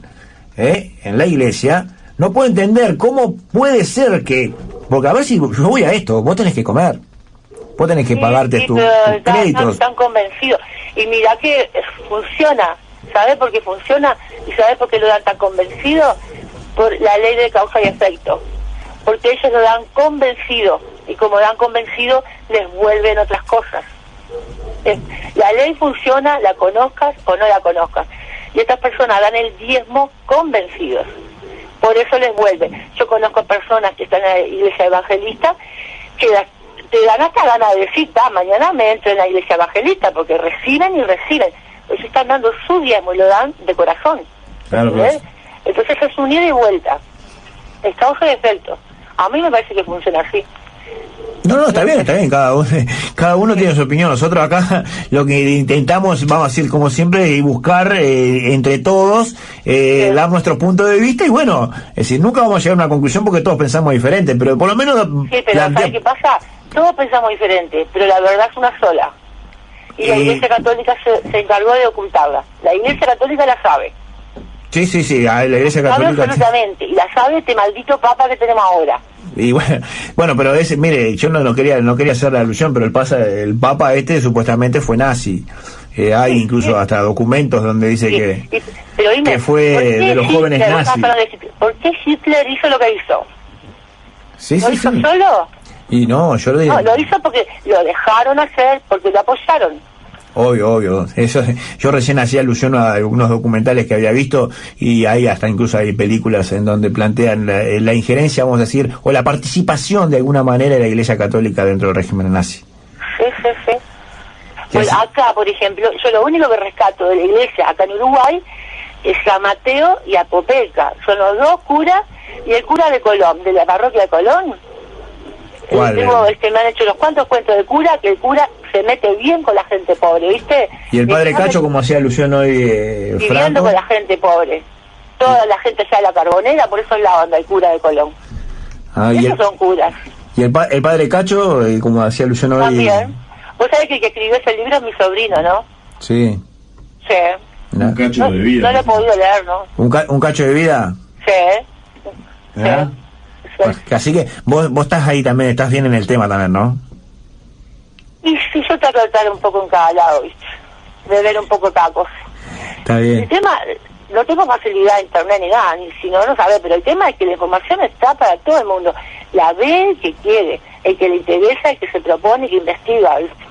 en la iglesia, no puedo entender cómo puede ser que, porque a ver si yo voy a esto, vos tenés que comer, vos tenés que pagarte tus créditos. Están convencidos, y mira que funciona, ¿sabés por qué funciona? ¿Y sabés por qué lo dan tan convencido? Por la ley de causa y efecto, porque ellos lo dan convencido, y como dan convencido, les vuelven otras cosas. La ley funciona, la conozcas o no la conozcas. Y estas personas dan el diezmo convencidos. Por eso les vuelve. Yo conozco personas que están en la iglesia evangelista que te dan hasta ganas de decir, mañana me entro en la iglesia evangelista, porque reciben y reciben. Ellos están dando su diezmo y lo dan de corazón. Claro, Entonces es un ida y vuelta. Es causa y efecto. A mí me parece que funciona así. No, está bien, cada uno tiene su opinión. Nosotros acá lo que intentamos, vamos a decir como siempre, y buscar entre todos, dar nuestro punto de vista, y bueno, es decir, nunca vamos a llegar a una conclusión porque todos pensamos diferente, pero por lo menos... Sí, pero ¿sabes qué pasa? Todos pensamos diferente, pero la verdad es una sola. Y la Iglesia Católica se encargó de ocultarla. La Iglesia Católica la sabe. Sí, la Iglesia Sabe Católica... absolutamente, y la sabe este maldito Papa que tenemos ahora. Y bueno, pero mire, yo no quería hacer la alusión, pero el Papa supuestamente fue nazi. Hay incluso hasta documentos donde dice pero dime, que fue de los jóvenes nazis. ¿Por qué Hitler hizo lo que hizo? ¿Lo hizo solo? Y no, yo lo digo. No, lo hizo porque lo dejaron hacer, porque lo apoyaron. Obvio. Eso, yo recién hacía alusión a algunos documentales que había visto, y incluso hay películas en donde plantean la injerencia, vamos a decir, o la participación de alguna manera de la Iglesia Católica dentro del régimen nazi. Sí. Pues acá, por ejemplo, yo lo único que rescato de la Iglesia acá en Uruguay es San Mateo y Apopeca. Son los dos curas, y el cura de Colón, de la parroquia de Colón. Me han hecho unos cuantos cuentos de cura, que el cura se mete bien con la gente pobre, ¿viste? Y el padre Cacho, como hacía alusión hoy viviendo Franco, con la gente pobre. Toda la gente allá de la Carbonera, por eso es la onda, el cura de Colón. Esos son curas. Y el padre Cacho, como hacía alusión hoy... También. Vos sabés que el que escribió ese libro es mi sobrino, ¿no? Sí. Sí. Un cacho de vida. No lo he podido leer, ¿no? ¿Un cacho de vida? Sí. ¿Eh? Pues, así que vos estás ahí también, estás bien en el tema también, ¿no? Y sí, yo trato de estar un poco en cada lado, ¿viste? De ver un poco cada cosa. Está bien. El tema, no tengo facilidad en internet ni nada, ni si no sabe, pero el tema es que la información está para todo el mundo. La ve el que quiere, el que le interesa, el que se propone, el que investiga, ¿viste?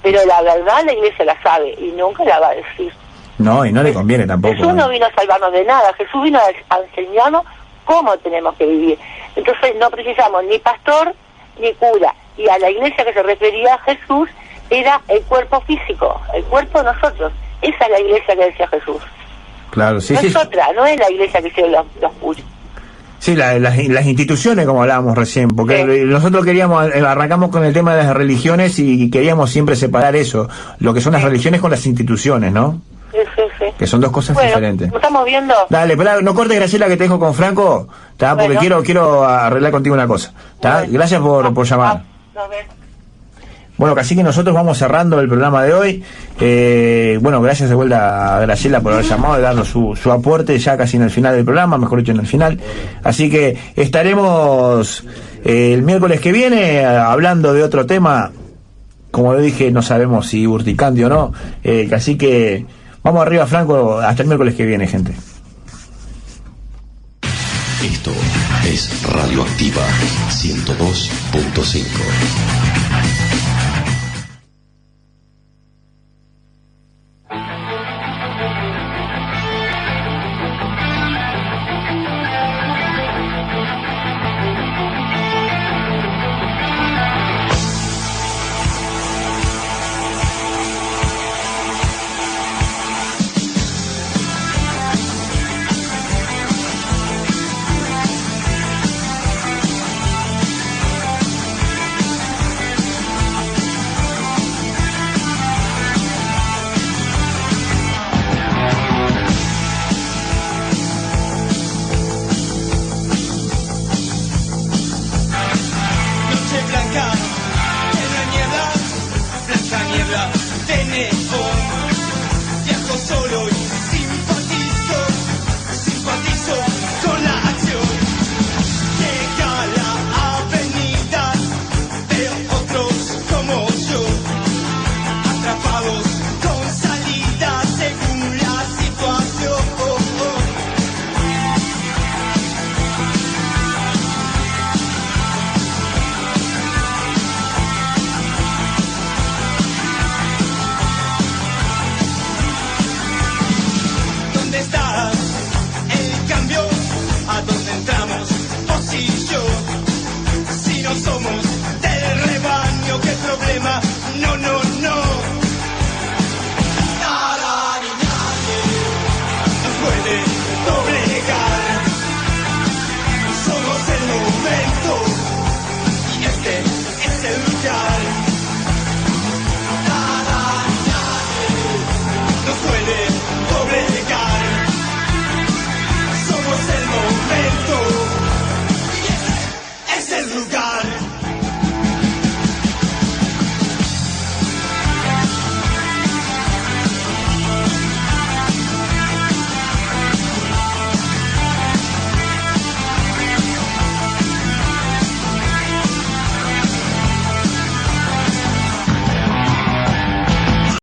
Pero la verdad la Iglesia la sabe y nunca la va a decir. No, y no le conviene tampoco. Jesús no vino a salvarnos de nada, Jesús vino a enseñarnos cómo tenemos que vivir. Entonces no precisamos ni pastor ni cura. Y a la Iglesia que se refería Jesús era el cuerpo físico, el cuerpo de nosotros. Esa es la Iglesia que decía Jesús. Claro, sí, no es otra, no es la Iglesia que hicieron los curas. Sí, las instituciones, como hablábamos recién, porque nosotros arrancamos con el tema de las religiones y queríamos siempre separar eso, lo que son las religiones con las instituciones, ¿no? Sí. Que son dos cosas diferentes. ¿Lo estamos viendo? Dale, pero no cortes, Graciela, que te dejo con Franco, ¿tá? Porque quiero arreglar contigo una cosa, ¿tá? Gracias por llamar. Bueno, casi que nosotros vamos cerrando el programa de hoy. Bueno, gracias de vuelta a Graciela por haber llamado y darnos su aporte ya casi en el final del programa, mejor dicho en el final. Así que estaremos el miércoles que viene hablando de otro tema. Como lo dije, no sabemos si urticante o no. Así que vamos arriba, Franco, hasta el miércoles que viene, gente. Esto es Radioactiva 102.5.